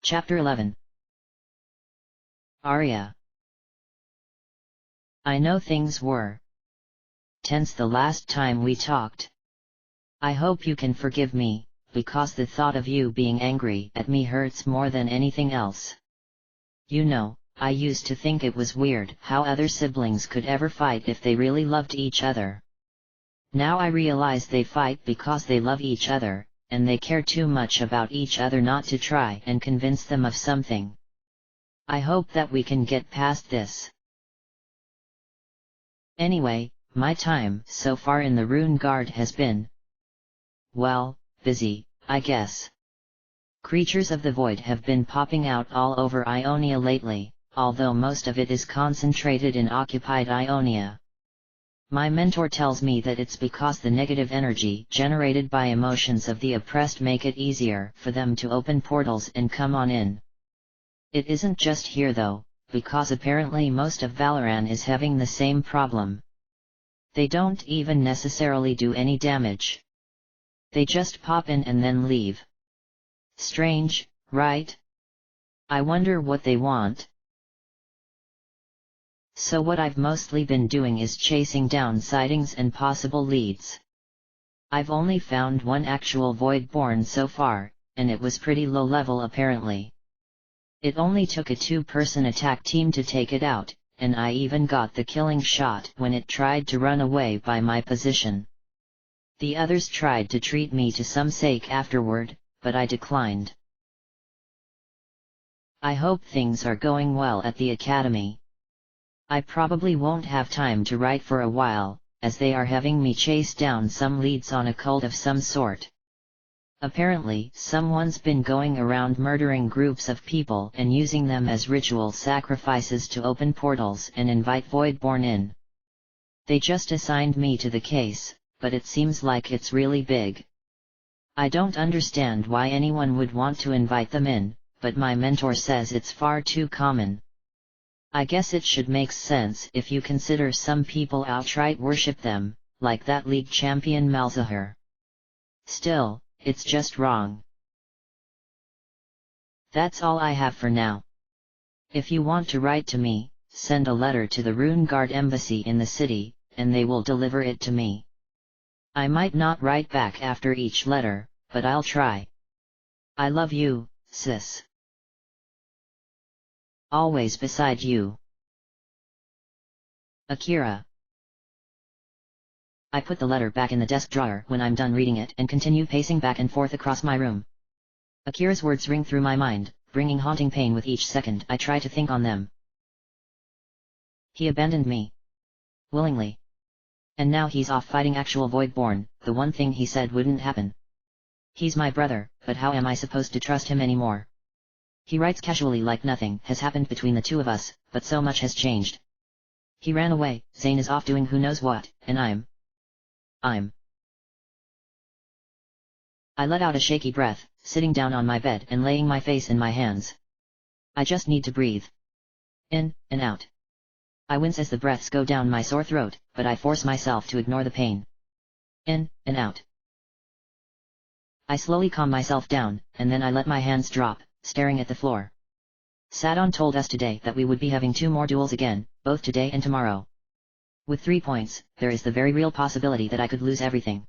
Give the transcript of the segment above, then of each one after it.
Chapter 11. Aria. I know things were tense the last time we talked. I hope you can forgive me, because the thought of you being angry at me hurts more than anything else. You know, I used to think it was weird how other siblings could ever fight if they really loved each other. Now I realize they fight because they love each other, and they care too much about each other not to try and convince them of something. I hope that we can get past this. Anyway, my time so far in the Rune Guard has been, well, busy, I guess. Creatures of the void have been popping out all over Ionia lately, although most of it is concentrated in occupied Ionia. My mentor tells me that it's because the negative energy generated by emotions of the oppressed make it easier for them to open portals and come on in. It isn't just here though, because apparently most of Valoran is having the same problem. They don't even necessarily do any damage. They just pop in and then leave. Strange, right? I wonder what they want. So what I've mostly been doing is chasing down sightings and possible leads. I've only found one actual Voidborn so far, and it was pretty low level apparently. It only took a 2-person attack team to take it out, and I even got the killing shot when it tried to run away by my position. The others tried to treat me to some sake afterward, but I declined. I hope things are going well at the academy. I probably won't have time to write for a while, as they are having me chase down some leads on a cult of some sort. Apparently, someone's been going around murdering groups of people and using them as ritual sacrifices to open portals and invite Voidborn in. They just assigned me to the case, but it seems like it's really big. I don't understand why anyone would want to invite them in, but my mentor says it's far too common. I guess it should make sense if you consider some people outright worship them, like that league champion Malzahar. Still, it's just wrong. That's all I have for now. If you want to write to me, send a letter to the Rune Guard embassy in the city, and they will deliver it to me. I might not write back after each letter, but I'll try. I love you, sis. Always beside you. Akira. I put the letter back in the desk drawer when I'm done reading it and continue pacing back and forth across my room. Akira's words ring through my mind, bringing haunting pain with each second I try to think on them. He abandoned me. Willingly. And now he's off fighting actual Voidborn, the one thing he said wouldn't happen. He's my brother, but how am I supposed to trust him anymore? He writes casually like nothing has happened between the two of us, but so much has changed. He ran away, Zane is off doing who knows what, and I let out a shaky breath, sitting down on my bed and laying my face in my hands. I just need to breathe. In, and out. I wince as the breaths go down my sore throat, but I force myself to ignore the pain. In, and out. I slowly calm myself down, and then I let my hands drop, staring at the floor. Sadon told us today that we would be having 2 more duels again, both today and tomorrow. With 3 points, there is the very real possibility that I could lose everything.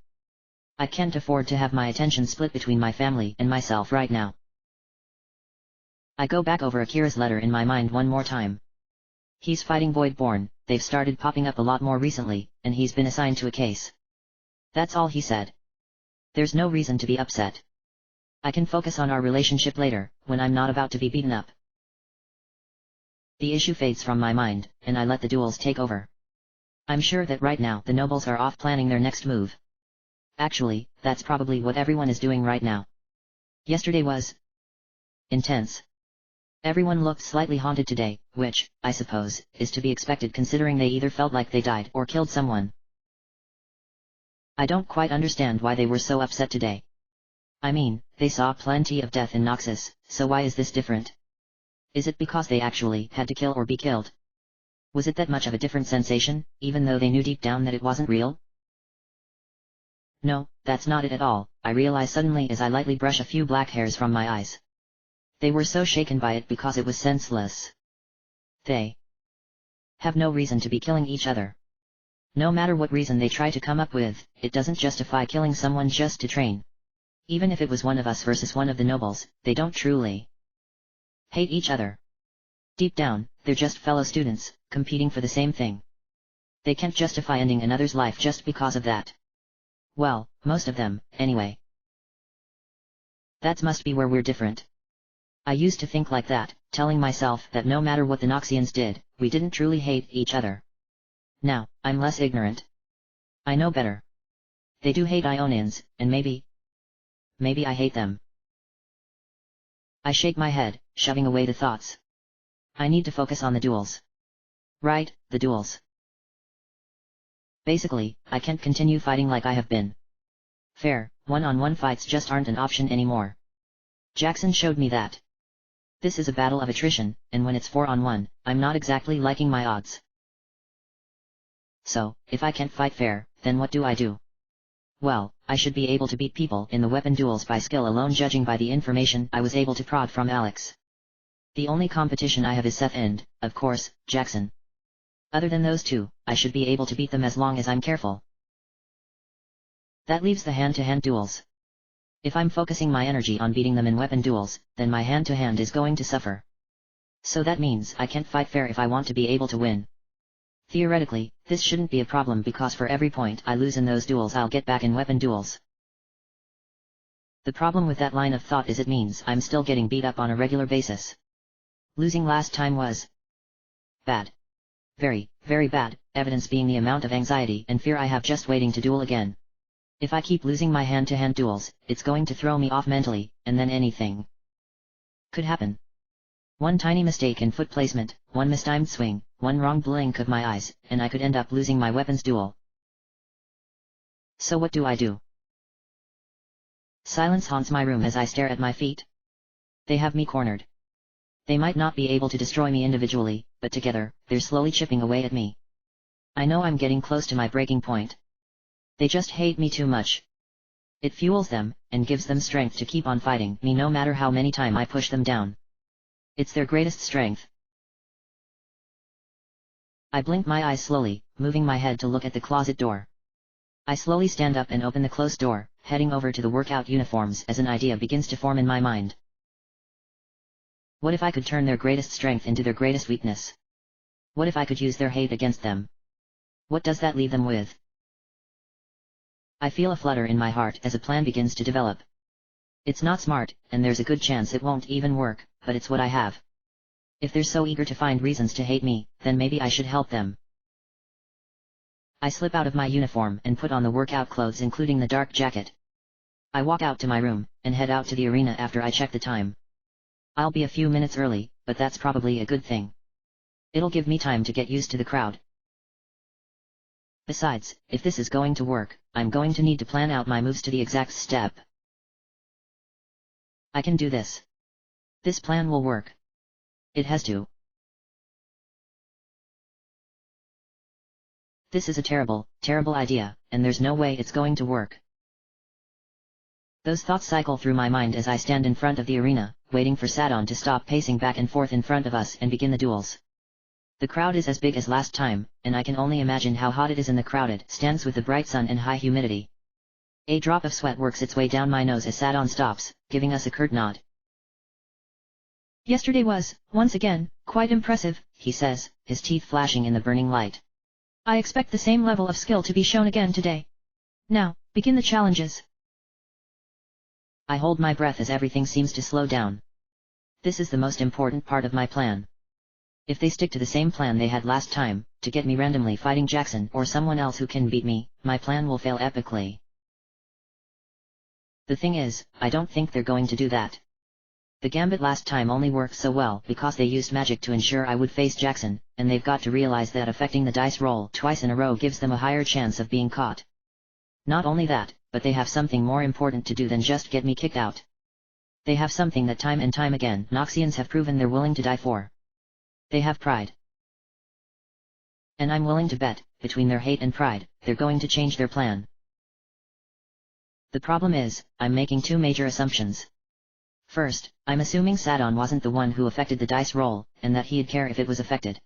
I can't afford to have my attention split between my family and myself right now. I go back over Akira's letter in my mind one more time. He's fighting Voidborn, they've started popping up a lot more recently, and he's been assigned to a case. That's all he said. There's no reason to be upset. I can focus on our relationship later, when I'm not about to be beaten up. The issue fades from my mind, and I let the duels take over. I'm sure that right now the nobles are off planning their next move. Actually, that's probably what everyone is doing right now. Yesterday was intense. Everyone looked slightly haunted today, which, I suppose, is to be expected considering they either felt like they died or killed someone. I don't quite understand why they were so upset today. I mean, they saw plenty of death in Noxus, so why is this different? Is it because they actually had to kill or be killed? Was it that much of a different sensation, even though they knew deep down that it wasn't real? No, that's not it at all, I realize suddenly as I lightly brush a few black hairs from my eyes. They were so shaken by it because it was senseless. They have no reason to be killing each other. No matter what reason they try to come up with, it doesn't justify killing someone just to train. Even if it was one of us versus one of the nobles, they don't truly hate each other. Deep down, they're just fellow students, competing for the same thing. They can't justify ending another's life just because of that. Well, most of them, anyway. That must be where we're different. I used to think like that, telling myself that no matter what the Noxians did, we didn't truly hate each other. Now, I'm less ignorant. I know better. They do hate Ionians, and maybe I hate them. I shake my head, shoving away the thoughts. I need to focus on the duels. Right, the duels. Basically, I can't continue fighting like I have been. Fair, one-on-one fights just aren't an option anymore. Jackson showed me that. This is a battle of attrition, and when it's 4-on-1, I'm not exactly liking my odds. So, if I can't fight fair, then what do I do? Well, I should be able to beat people in the weapon duels by skill alone, judging by the information I was able to prod from Alex. The only competition I have is Seth and, of course, Jackson. Other than those two, I should be able to beat them as long as I'm careful. That leaves the hand-to-hand duels. If I'm focusing my energy on beating them in weapon duels, then my hand-to-hand is going to suffer. So that means I can't fight fair if I want to be able to win. Theoretically, this shouldn't be a problem because for every point I lose in those duels I'll get back in weapon duels. The problem with that line of thought is it means I'm still getting beat up on a regular basis. Losing last time was bad. Very, very bad, evidence being the amount of anxiety and fear I have just waiting to duel again. If I keep losing my hand-to-hand duels, it's going to throw me off mentally, and then anything could happen. One tiny mistake in foot placement, one mistimed swing, one wrong blink of my eyes, and I could end up losing my weapons duel. So what do I do? Silence haunts my room as I stare at my feet. They have me cornered. They might not be able to destroy me individually, but together, they're slowly chipping away at me. I know I'm getting close to my breaking point. They just hate me too much. It fuels them, and gives them strength to keep on fighting me no matter how many times I push them down. It's their greatest strength. I blink my eyes slowly, moving my head to look at the closet door. I slowly stand up and open the closed door, heading over to the workout uniforms as an idea begins to form in my mind. What if I could turn their greatest strength into their greatest weakness? What if I could use their hate against them? What does that leave them with? I feel a flutter in my heart as a plan begins to develop. It's not smart, and there's a good chance it won't even work, but it's what I have. If they're so eager to find reasons to hate me, then maybe I should help them. I slip out of my uniform and put on the workout clothes including the dark jacket. I walk out to my room, and head out to the arena after I check the time. I'll be a few minutes early, but that's probably a good thing. It'll give me time to get used to the crowd. Besides, if this is going to work, I'm going to need to plan out my moves to the exact step. I can do this. This plan will work. It has to. This is a terrible, terrible idea, and there's no way it's going to work. Those thoughts cycle through my mind as I stand in front of the arena, waiting for Sadon to stop pacing back and forth in front of us and begin the duels. The crowd is as big as last time, and I can only imagine how hot it is in the crowded stands with the bright sun and high humidity. A drop of sweat works its way down my nose as Sadon stops, giving us a curt nod. Yesterday was, once again, quite impressive, he says, his teeth flashing in the burning light. I expect the same level of skill to be shown again today. Now, begin the challenges. I hold my breath as everything seems to slow down. This is the most important part of my plan. If they stick to the same plan they had last time, to get me randomly fighting Jackson or someone else who can beat me, my plan will fail epically. The thing is, I don't think they're going to do that. The gambit last time only worked so well because they used magic to ensure I would face Jackson, and they've got to realize that affecting the dice roll twice in a row gives them a higher chance of being caught. Not only that, but they have something more important to do than just get me kicked out. They have something that time and time again Noxians have proven they're willing to die for. They have pride. And I'm willing to bet, between their hate and pride, they're going to change their plan. The problem is, I'm making two major assumptions. First, I'm assuming Sadon wasn't the one who affected the dice roll, and that he'd care if it was affected.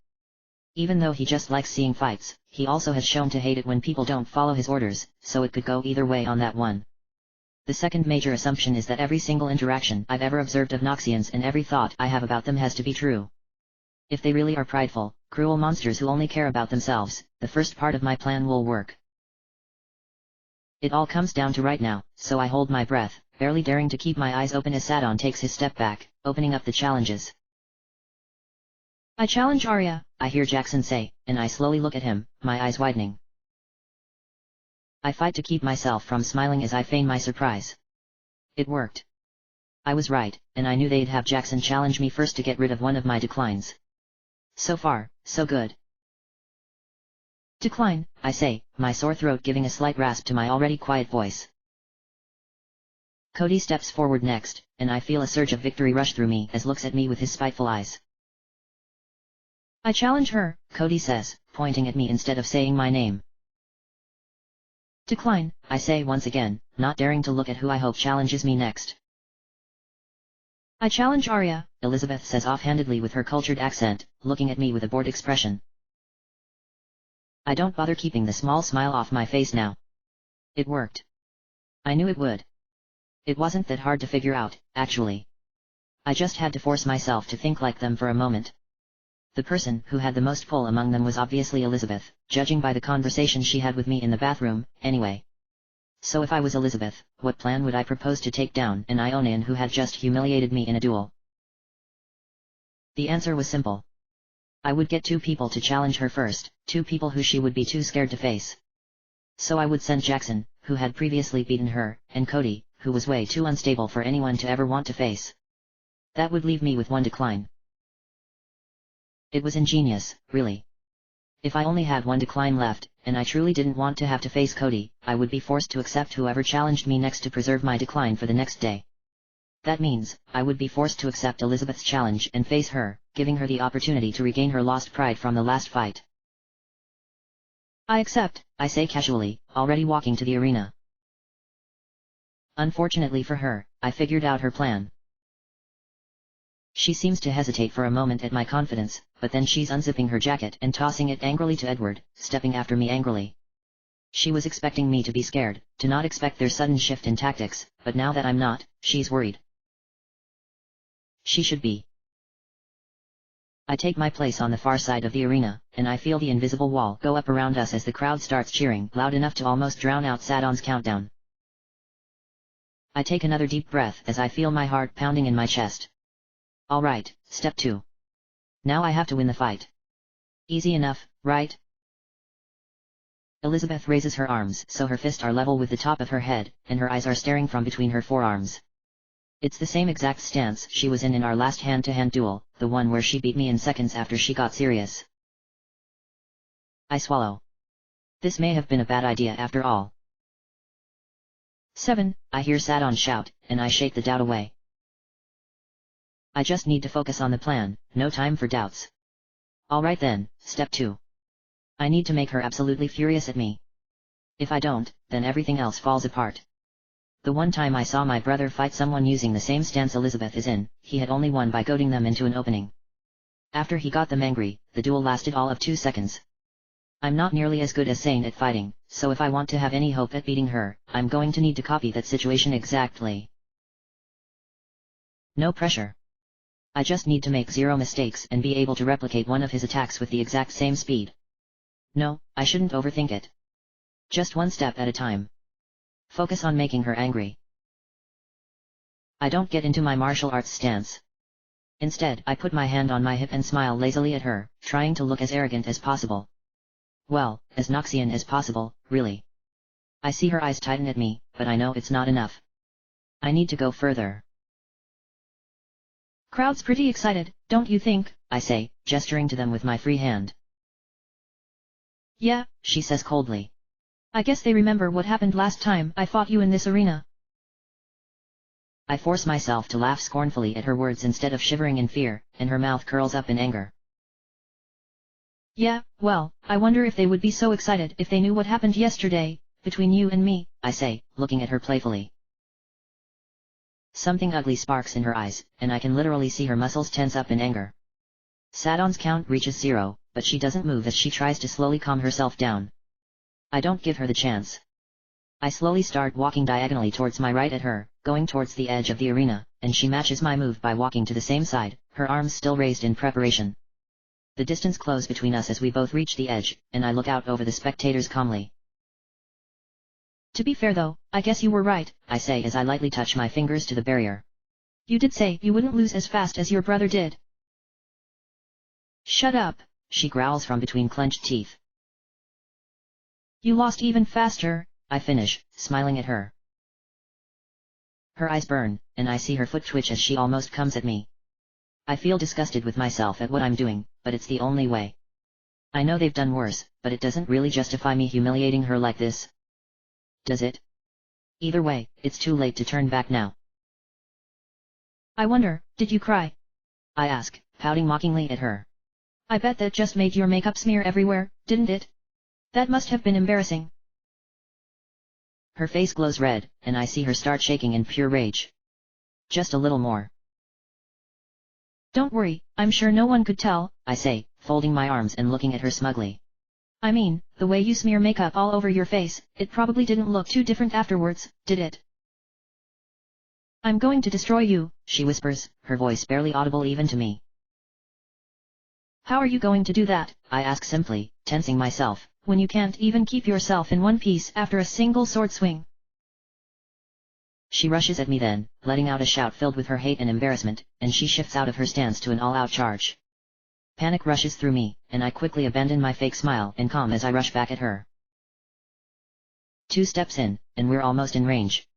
Even though he just likes seeing fights, he also has shown to hate it when people don't follow his orders, so it could go either way on that one. The second major assumption is that every single interaction I've ever observed of Noxians and every thought I have about them has to be true. If they really are prideful, cruel monsters who only care about themselves, the first part of my plan will work. It all comes down to right now, so I hold my breath, barely daring to keep my eyes open as Sadon takes his step back, opening up the challenges. I challenge Arya, I hear Jackson say, and I slowly look at him, my eyes widening. I fight to keep myself from smiling as I feign my surprise. It worked. I was right, and I knew they'd have Jackson challenge me first to get rid of one of my declines. So far, so good. Decline, I say, my sore throat giving a slight rasp to my already quiet voice. Cody steps forward next, and I feel a surge of victory rush through me as looks at me with his spiteful eyes. I challenge her, Cody says, pointing at me instead of saying my name. Decline, I say once again, not daring to look at who I hope challenges me next. I challenge Arya, Elizabeth says offhandedly with her cultured accent, looking at me with a bored expression. I don't bother keeping the small smile off my face now. It worked. I knew it would. It wasn't that hard to figure out, actually. I just had to force myself to think like them for a moment. The person who had the most pull among them was obviously Elizabeth, judging by the conversation she had with me in the bathroom, anyway. So if I was Elizabeth, what plan would I propose to take down an Ionian who had just humiliated me in a duel? The answer was simple. I would get 2 people to challenge her first, 2 people who she would be too scared to face. So I would send Jackson, who had previously beaten her, and Cody, who was way too unstable for anyone to ever want to face. That would leave me with 1 decline. It was ingenious, really. If I only had 1 decline left, and I truly didn't want to have to face Cody, I would be forced to accept whoever challenged me next to preserve my decline for the next day. That means, I would be forced to accept Elizabeth's challenge and face her, giving her the opportunity to regain her lost pride from the last fight. I accept, I say casually, already walking to the arena. Unfortunately for her, I figured out her plan. She seems to hesitate for a moment at my confidence, but then she's unzipping her jacket and tossing it angrily to Edward, stepping after me angrily. She was expecting me to be scared, to not expect their sudden shift in tactics, but now that I'm not, she's worried. She should be. I take my place on the far side of the arena, and I feel the invisible wall go up around us as the crowd starts cheering loud enough to almost drown out Sadon's countdown. I take another deep breath as I feel my heart pounding in my chest. Alright, step 2. Now I have to win the fight. Easy enough, right? Elizabeth raises her arms so her fists are level with the top of her head, and her eyes are staring from between her forearms. It's the same exact stance she was in our last hand-to-hand duel, the one where she beat me in seconds after she got serious. I swallow. This may have been a bad idea after all. 7, I hear Sadon shout, and I shake the doubt away. I just need to focus on the plan, no time for doubts. Alright then, step 2. I need to make her absolutely furious at me. If I don't, then everything else falls apart. The one time I saw my brother fight someone using the same stance Elizabeth is in, he had only won by goading them into an opening. After he got them angry, the duel lasted all of 2 seconds. I'm not nearly as good as Sane at fighting, so if I want to have any hope at beating her, I'm going to need to copy that situation exactly. No pressure. I just need to make 0 mistakes and be able to replicate one of his attacks with the exact same speed. No, I shouldn't overthink it. Just 1 step at a time. Focus on making her angry. I don't get into my martial arts stance. Instead, I put my hand on my hip and smile lazily at her, trying to look as arrogant as possible. Well, as Noxian as possible, really. I see her eyes tighten at me, but I know it's not enough. I need to go further. Crowd's pretty excited, don't you think? I say, gesturing to them with my free hand. Yeah, she says coldly. I guess they remember what happened last time I fought you in this arena. I force myself to laugh scornfully at her words instead of shivering in fear, and her mouth curls up in anger. Yeah, well, I wonder if they would be so excited if they knew what happened yesterday, between you and me, I say, looking at her playfully. Something ugly sparks in her eyes, and I can literally see her muscles tense up in anger. Sadon's count reaches 0, but she doesn't move as she tries to slowly calm herself down. I don't give her the chance. I slowly start walking diagonally towards my right at her, going towards the edge of the arena, and she matches my move by walking to the same side, her arms still raised in preparation. The distance closes between us as we both reach the edge, and I look out over the spectators calmly. To be fair though, I guess you were right, I say as I lightly touch my fingers to the barrier. You did say you wouldn't lose as fast as your brother did. Shut up, she growls from between clenched teeth. You lost even faster, I finish, smiling at her. Her eyes burn, and I see her foot twitch as she almost comes at me. I feel disgusted with myself at what I'm doing, but it's the only way. I know they've done worse, but it doesn't really justify me humiliating her like this. Does it? Either way, it's too late to turn back now. I wonder, did you cry? I ask, pouting mockingly at her. I bet that just made your makeup smear everywhere, didn't it? That must have been embarrassing. Her face glows red, and I see her start shaking in pure rage. Just a little more. Don't worry, I'm sure no one could tell, I say, folding my arms and looking at her smugly. I mean, the way you smear makeup all over your face, it probably didn't look too different afterwards, did it? I'm going to destroy you, she whispers, her voice barely audible even to me. How are you going to do that? I ask simply, tensing myself. When you can't even keep yourself in one piece after a single sword swing. She rushes at me then, letting out a shout filled with her hate and embarrassment, and she shifts out of her stance to an all-out charge. Panic rushes through me, and I quickly abandon my fake smile and calm as I rush back at her. 2 steps in, and we're almost in range.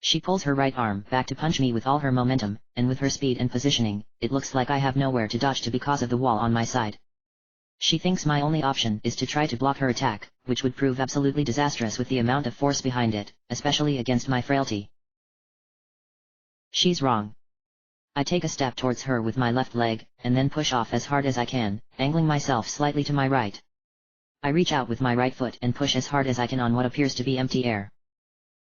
She pulls her right arm back to punch me with all her momentum, and with her speed and positioning, it looks like I have nowhere to dodge to because of the wall on my side. She thinks my only option is to try to block her attack, which would prove absolutely disastrous with the amount of force behind it, especially against my frailty. She's wrong. I take a step towards her with my left leg, and then push off as hard as I can, angling myself slightly to my right. I reach out with my right foot and push as hard as I can on what appears to be empty air.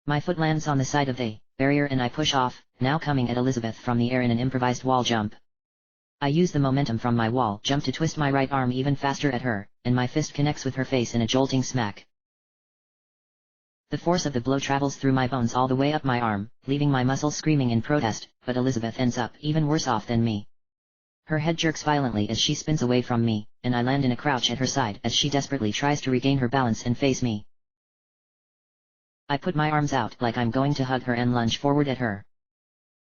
My foot lands on the side of the barrier and I push off, now coming at Elizabeth from the air in an improvised wall jump. I use the momentum from my wall jump to twist my right arm even faster at her, and my fist connects with her face in a jolting smack. The force of the blow travels through my bones all the way up my arm, leaving my muscles screaming in protest, but Elizabeth ends up even worse off than me. Her head jerks violently as she spins away from me, and I land in a crouch at her side as she desperately tries to regain her balance and face me. I put my arms out like I'm going to hug her and lunge forward at her.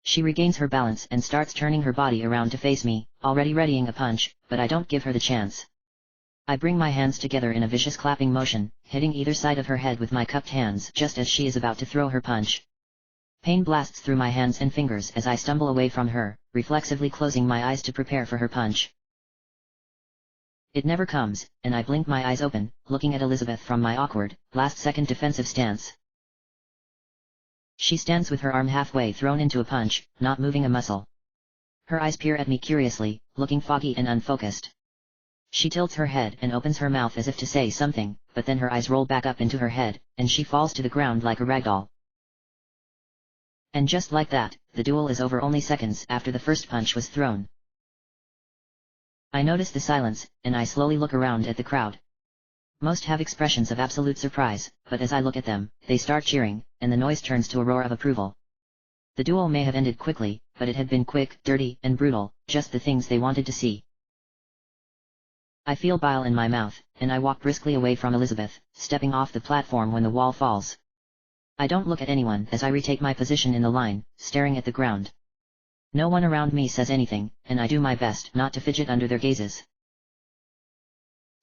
She regains her balance and starts turning her body around to face me, already readying a punch, but I don't give her the chance. I bring my hands together in a vicious clapping motion, hitting either side of her head with my cupped hands just as she is about to throw her punch. Pain blasts through my hands and fingers as I stumble away from her, reflexively closing my eyes to prepare for her punch. It never comes, and I blink my eyes open, looking at Elizabeth from my awkward, last-second defensive stance. She stands with her arm halfway thrown into a punch, not moving a muscle. Her eyes peer at me curiously, looking foggy and unfocused. She tilts her head and opens her mouth as if to say something, but then her eyes roll back up into her head, and she falls to the ground like a ragdoll. And just like that, the duel is over only seconds after the first punch was thrown. I notice the silence, and I slowly look around at the crowd. Most have expressions of absolute surprise, but as I look at them, they start cheering, and the noise turns to a roar of approval. The duel may have ended quickly, but it had been quick, dirty, and brutal, just the things they wanted to see. I feel bile in my mouth, and I walk briskly away from Elizabeth, stepping off the platform when the wall falls. I don't look at anyone as I retake my position in the line, staring at the ground. No one around me says anything, and I do my best not to fidget under their gazes.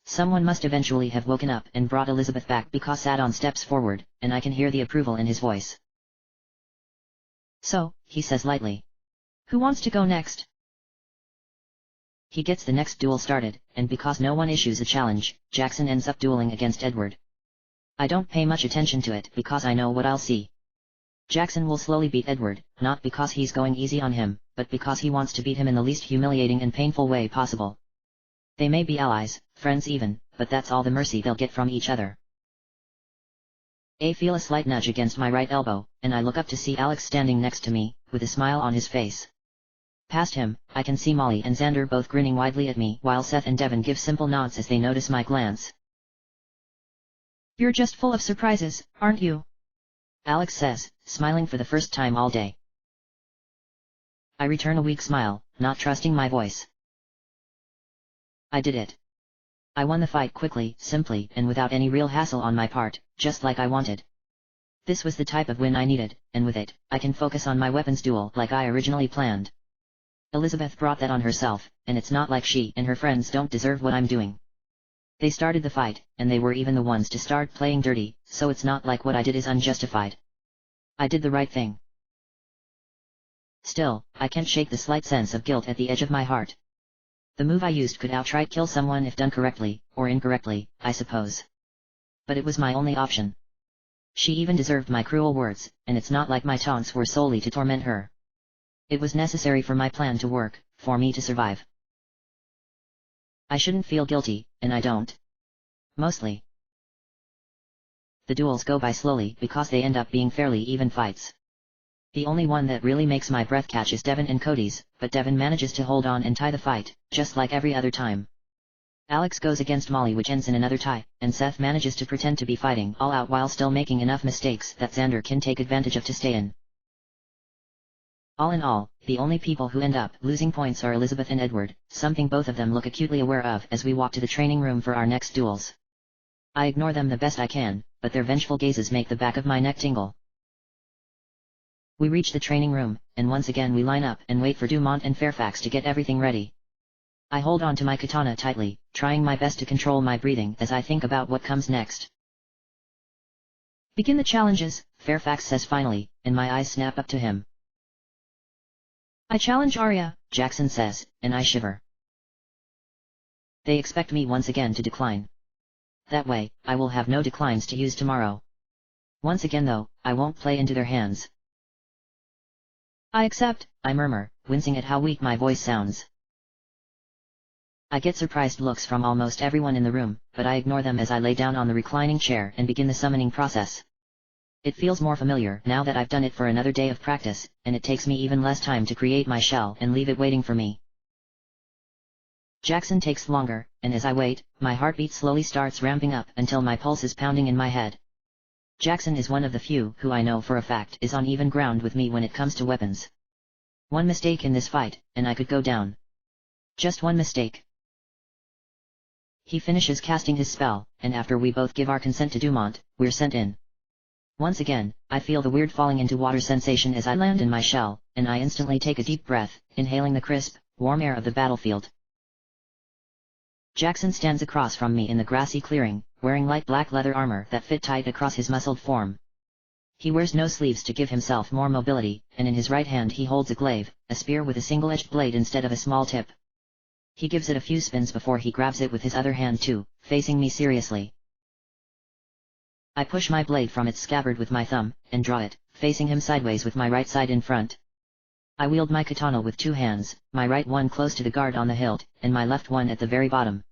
Someone must eventually have woken up and brought Elizabeth back because Sadon steps forward, and I can hear the approval in his voice. So, he says lightly. Who wants to go next? He gets the next duel started, and because no one issues a challenge, Jackson ends up dueling against Edward. I don't pay much attention to it because I know what I'll see. Jackson will slowly beat Edward, not because he's going easy on him, but because he wants to beat him in the least humiliating and painful way possible. They may be allies, friends even, but that's all the mercy they'll get from each other. I feel a slight nudge against my right elbow, and I look up to see Alex standing next to me, with a smile on his face. Past him, I can see Molly and Xander both grinning widely at me, while Seth and Devin give simple nods as they notice my glance. You're just full of surprises, aren't you? Alex says, smiling for the first time all day. I return a weak smile, not trusting my voice. I did it. I won the fight quickly, simply, and without any real hassle on my part, just like I wanted. This was the type of win I needed, and with it, I can focus on my weapons duel like I originally planned. Elizabeth brought that on herself, and it's not like she and her friends don't deserve what I'm doing. They started the fight, and they were even the ones to start playing dirty, so it's not like what I did is unjustified. I did the right thing. Still, I can't shake the slight sense of guilt at the edge of my heart. The move I used could outright kill someone if done correctly, or incorrectly, I suppose. But it was my only option. She even deserved my cruel words, and it's not like my taunts were solely to torment her. It was necessary for my plan to work, for me to survive. I shouldn't feel guilty, and I don't. Mostly. The duels go by slowly because they end up being fairly even fights. The only one that really makes my breath catch is Devin and Cody's, but Devin manages to hold on and tie the fight, just like every other time. Alex goes against Molly, which ends in another tie, and Seth manages to pretend to be fighting all out while still making enough mistakes that Xander can take advantage of to stay in. All in all, the only people who end up losing points are Elizabeth and Edward, something both of them look acutely aware of as we walk to the training room for our next duels. I ignore them the best I can, but their vengeful gazes make the back of my neck tingle. We reach the training room, and once again we line up and wait for Dumont and Fairfax to get everything ready. I hold on to my katana tightly, trying my best to control my breathing as I think about what comes next. Begin the challenges, Fairfax says finally, and my eyes snap up to him. I challenge Arya, Jackson says, and I shiver. They expect me once again to decline. That way, I will have no declines to use tomorrow. Once again though, I won't play into their hands. I accept, I murmur, wincing at how weak my voice sounds. I get surprised looks from almost everyone in the room, but I ignore them as I lay down on the reclining chair and begin the summoning process. It feels more familiar now that I've done it for another day of practice, and it takes me even less time to create my shell and leave it waiting for me. Jackson takes longer, and as I wait, my heartbeat slowly starts ramping up until my pulse is pounding in my head. Jackson is one of the few who I know for a fact is on even ground with me when it comes to weapons. One mistake in this fight, and I could go down. Just one mistake. He finishes casting his spell, and after we both give our consent to Dumont, we're sent in. Once again, I feel the weird falling into water sensation as I land in my shell, and I instantly take a deep breath, inhaling the crisp, warm air of the battlefield. Jackson stands across from me in the grassy clearing, wearing light black leather armor that fit tight across his muscled form. He wears no sleeves to give himself more mobility, and in his right hand he holds a glaive, a spear with a single-edged blade instead of a small tip. He gives it a few spins before he grabs it with his other hand too, facing me seriously. I push my blade from its scabbard with my thumb, and draw it, facing him sideways with my right side in front. I wield my katana with two hands, my right one close to the guard on the hilt, and my left one at the very bottom.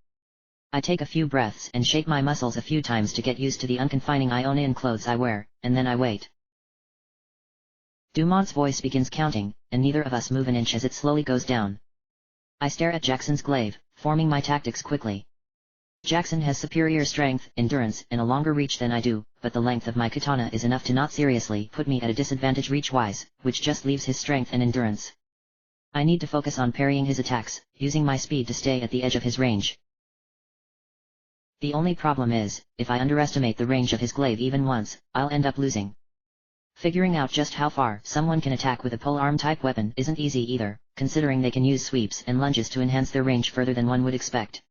I take a few breaths and shake my muscles a few times to get used to the unconfining Ionian clothes I wear, and then I wait. Dumont's voice begins counting, and neither of us move an inch as it slowly goes down. I stare at Jackson's glaive, forming my tactics quickly. Jackson has superior strength, endurance, and a longer reach than I do, but the length of my katana is enough to not seriously put me at a disadvantage reach-wise, which just leaves his strength and endurance. I need to focus on parrying his attacks, using my speed to stay at the edge of his range. The only problem is, if I underestimate the range of his glaive even once, I'll end up losing. Figuring out just how far someone can attack with a polearm type weapon isn't easy either, considering they can use sweeps and lunges to enhance their range further than one would expect.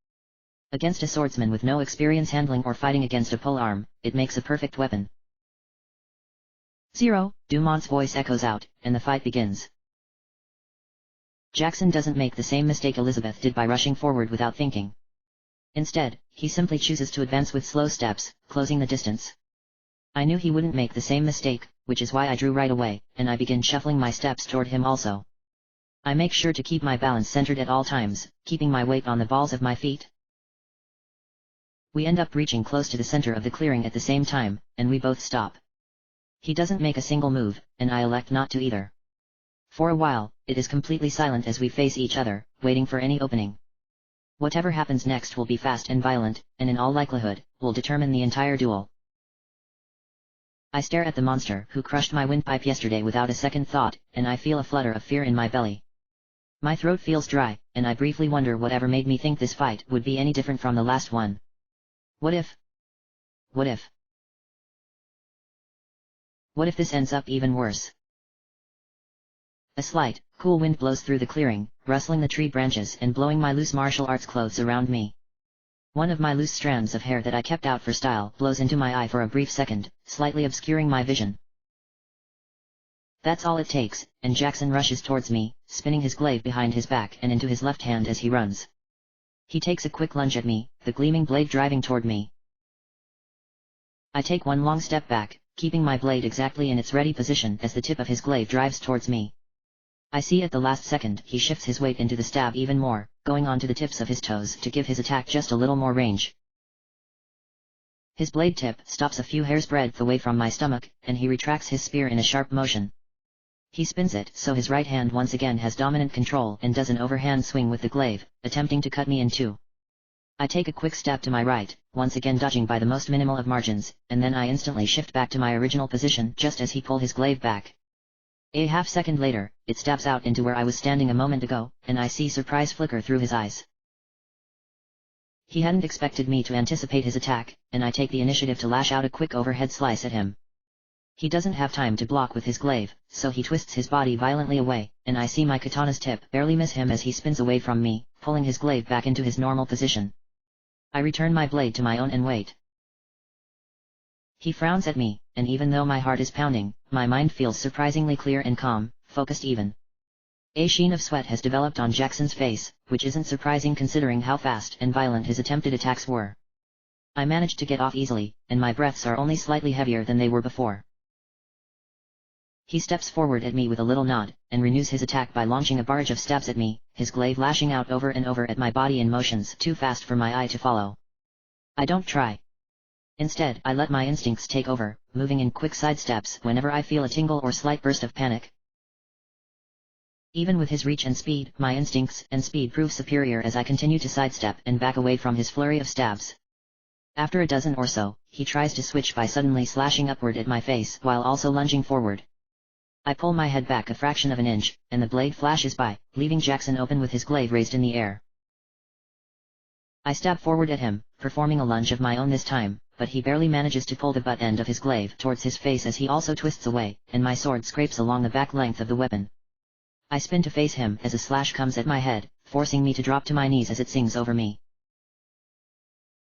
Against a swordsman with no experience handling or fighting against a polearm, it makes a perfect weapon. 0, Dumont's voice echoes out, and the fight begins. Jackson doesn't make the same mistake Elizabeth did by rushing forward without thinking. Instead, he simply chooses to advance with slow steps, closing the distance. I knew he wouldn't make the same mistake, which is why I drew right away, and I begin shuffling my steps toward him also. I make sure to keep my balance centered at all times, keeping my weight on the balls of my feet. We end up reaching close to the center of the clearing at the same time, and we both stop. He doesn't make a single move, and I elect not to either. For a while, it is completely silent as we face each other, waiting for any opening. Whatever happens next will be fast and violent, and in all likelihood, will determine the entire duel. I stare at the monster who crushed my windpipe yesterday without a second thought, and I feel a flutter of fear in my belly. My throat feels dry, and I briefly wonder whatever made me think this fight would be any different from the last one. What if? What if? What if this ends up even worse? A slight, cool wind blows through the clearing, rustling the tree branches and blowing my loose martial arts clothes around me. One of my loose strands of hair that I kept out for style blows into my eye for a brief second, slightly obscuring my vision. That's all it takes, and Jackson rushes towards me, spinning his glaive behind his back and into his left hand as he runs. He takes a quick lunge at me, the gleaming blade driving toward me. I take one long step back, keeping my blade exactly in its ready position as the tip of his glaive drives towards me. I see at the last second he shifts his weight into the stab even more, going onto the tips of his toes to give his attack just a little more range. His blade tip stops a few hairs' breadth away from my stomach, and he retracts his spear in a sharp motion. He spins it so his right hand once again has dominant control and does an overhand swing with the glaive, attempting to cut me in two. I take a quick step to my right, once again dodging by the most minimal of margins, and then I instantly shift back to my original position just as he pulls his glaive back. A half second later, it stabs out into where I was standing a moment ago, and I see surprise flicker through his eyes. He hadn't expected me to anticipate his attack, and I take the initiative to lash out a quick overhead slice at him. He doesn't have time to block with his glaive, so he twists his body violently away, and I see my katana's tip barely miss him as he spins away from me, pulling his glaive back into his normal position. I return my blade to my own and wait. He frowns at me, and even though my heart is pounding, my mind feels surprisingly clear and calm, focused even. A sheen of sweat has developed on Jackson's face, which isn't surprising considering how fast and violent his attempted attacks were. I managed to get off easily, and my breaths are only slightly heavier than they were before. He steps forward at me with a little nod, and renews his attack by launching a barrage of stabs at me, his glaive lashing out over and over at my body in motions too fast for my eye to follow. I don't try. Instead, I let my instincts take over, moving in quick sidesteps whenever I feel a tingle or slight burst of panic. Even with his reach and speed, my instincts and speed prove superior as I continue to sidestep and back away from his flurry of stabs. After a dozen or so, he tries to switch by suddenly slashing upward at my face while also lunging forward. I pull my head back a fraction of an inch, and the blade flashes by, leaving Jackson open with his glaive raised in the air. I stab forward at him, performing a lunge of my own this time, but he barely manages to pull the butt end of his glaive towards his face as he also twists away, and my sword scrapes along the back length of the weapon. I spin to face him as a slash comes at my head, forcing me to drop to my knees as it sings over me.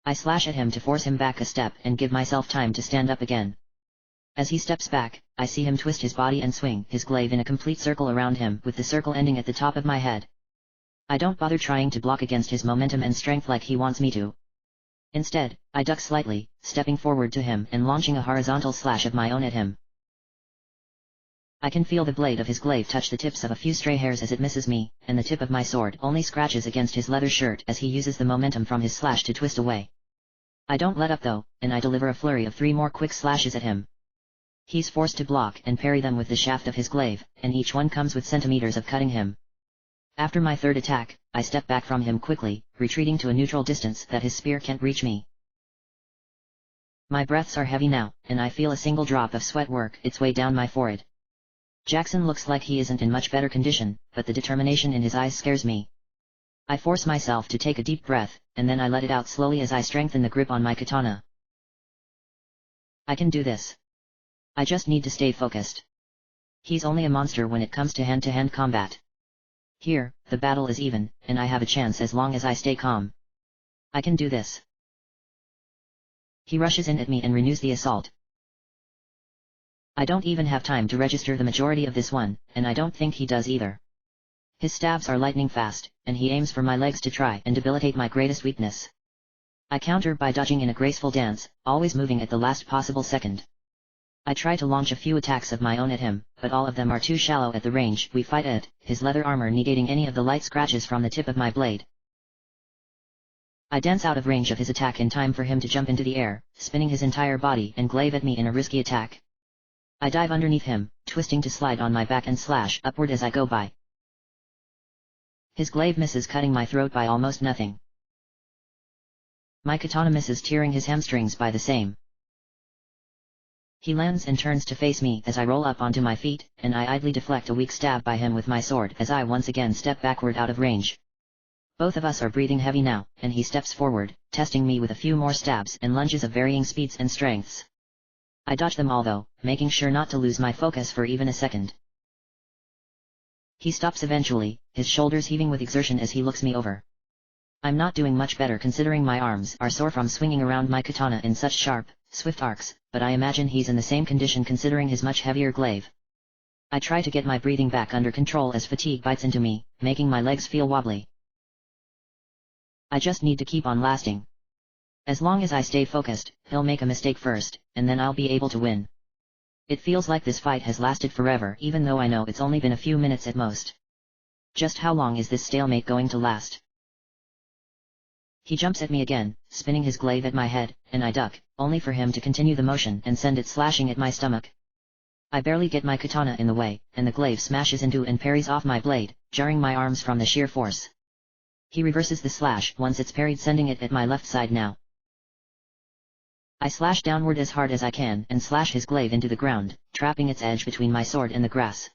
I slash at him to force him back a step and give myself time to stand up again. As he steps back, I see him twist his body and swing his glaive in a complete circle around him with the circle ending at the top of my head. I don't bother trying to block against his momentum and strength like he wants me to. Instead, I duck slightly, stepping forward to him and launching a horizontal slash of my own at him. I can feel the blade of his glaive touch the tips of a few stray hairs as it misses me, and the tip of my sword only scratches against his leather shirt as he uses the momentum from his slash to twist away. I don't let up though, and I deliver a flurry of 3 more quick slashes at him. He's forced to block and parry them with the shaft of his glaive, and each one comes with centimeters of cutting him. After my third attack, I step back from him quickly, retreating to a neutral distance that his spear can't reach me. My breaths are heavy now, and I feel a single drop of sweat work its way down my forehead. Jackson looks like he isn't in much better condition, but the determination in his eyes scares me. I force myself to take a deep breath, and then I let it out slowly as I strengthen the grip on my katana. I can do this. I just need to stay focused. He's only a monster when it comes to hand-to-hand combat. Here, the battle is even, and I have a chance as long as I stay calm. I can do this. He rushes in at me and renews the assault. I don't even have time to register the majority of this one, and I don't think he does either. His stabs are lightning fast, and he aims for my legs to try and debilitate my greatest weakness. I counter by dodging in a graceful dance, always moving at the last possible second. I try to launch a few attacks of my own at him, but all of them are too shallow at the range we fight at, his leather armor negating any of the light scratches from the tip of my blade. I dance out of range of his attack in time for him to jump into the air, spinning his entire body and glaive at me in a risky attack. I dive underneath him, twisting to slide on my back and slash upward as I go by. His glaive misses, cutting my throat by almost nothing. My katana misses, tearing his hamstrings by the same. He lands and turns to face me as I roll up onto my feet, and I idly deflect a weak stab by him with my sword as I once again step backward out of range. Both of us are breathing heavy now, and he steps forward, testing me with a few more stabs and lunges of varying speeds and strengths. I dodge them all though, making sure not to lose my focus for even a second. He stops eventually, his shoulders heaving with exertion as he looks me over. I'm not doing much better considering my arms are sore from swinging around my katana in such sharp, swift arcs, but I imagine he's in the same condition considering his much heavier glaive. I try to get my breathing back under control as fatigue bites into me, making my legs feel wobbly. I just need to keep on lasting. As long as I stay focused, he'll make a mistake first, and then I'll be able to win. It feels like this fight has lasted forever even though I know it's only been a few minutes at most. Just how long is this stalemate going to last? He jumps at me again, spinning his glaive at my head, and I duck, only for him to continue the motion and send it slashing at my stomach. I barely get my katana in the way, and the glaive smashes into and parries off my blade, jarring my arms from the sheer force. He reverses the slash once it's parried, sending it at my left side now. I slash downward as hard as I can and slash his glaive into the ground, trapping its edge between my sword and the grass.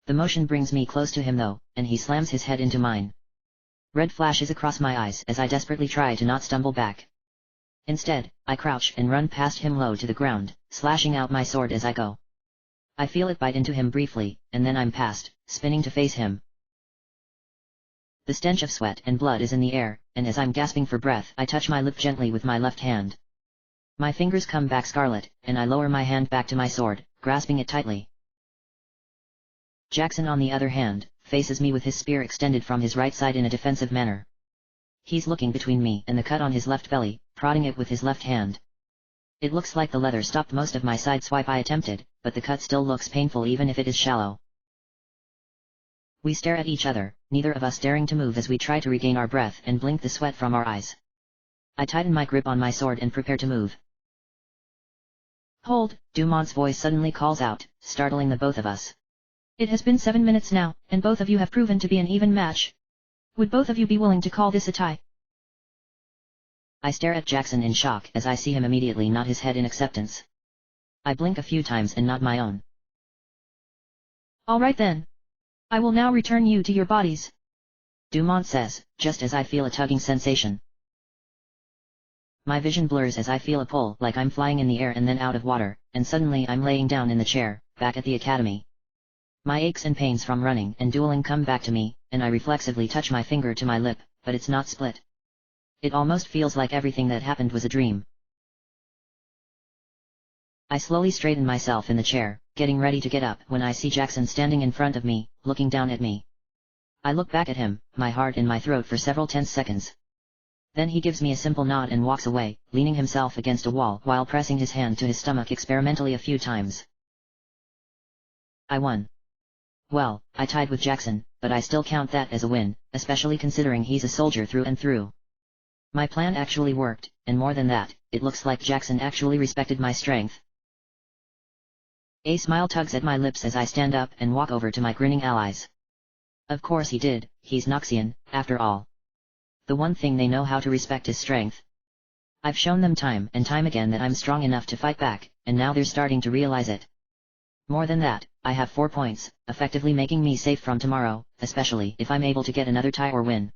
The motion brings me close to him though, and he slams his head into mine. Red flashes across my eyes as I desperately try to not stumble back. Instead, I crouch and run past him low to the ground, slashing out my sword as I go. I feel it bite into him briefly, and then I'm past, spinning to face him. The stench of sweat and blood is in the air, and as I'm gasping for breath I touch my lip gently with my left hand. My fingers come back scarlet, and I lower my hand back to my sword, grasping it tightly. Jackson on the other hand, faces me with his spear extended from his right side in a defensive manner. He's looking between me and the cut on his left belly, prodding it with his left hand. It looks like the leather stopped most of my side swipe I attempted, but the cut still looks painful even if it is shallow. We stare at each other, neither of us daring to move as we try to regain our breath and blink the sweat from our eyes. I tighten my grip on my sword and prepare to move. Hold, Dumont's voice suddenly calls out, startling the both of us. It has been 7 minutes now, and both of you have proven to be an even match. Would both of you be willing to call this a tie? I stare at Jackson in shock as I see him immediately nod his head in acceptance. I blink a few times and nod my own. All right then. I will now return you to your bodies, Dumont says, just as I feel a tugging sensation. My vision blurs as I feel a pull like I'm flying in the air and then out of water, and suddenly I'm laying down in the chair, back at the academy. My aches and pains from running and dueling come back to me, and I reflexively touch my finger to my lip, but it's not split. It almost feels like everything that happened was a dream. I slowly straighten myself in the chair, getting ready to get up when I see Jackson standing in front of me, looking down at me. I look back at him, my heart in my throat for several tense seconds. Then he gives me a simple nod and walks away, leaning himself against a wall while pressing his hand to his stomach experimentally a few times. I won. Well, I tied with Jackson, but I still count that as a win, especially considering he's a soldier through and through. My plan actually worked, and more than that, it looks like Jackson actually respected my strength. A smile tugs at my lips as I stand up and walk over to my grinning allies. Of course he did, he's Noxian, after all. The one thing they know how to respect is strength. I've shown them time and time again that I'm strong enough to fight back, and now they're starting to realize it. More than that, I have 4 points, effectively making me safe from tomorrow, especially if I'm able to get another tie or win.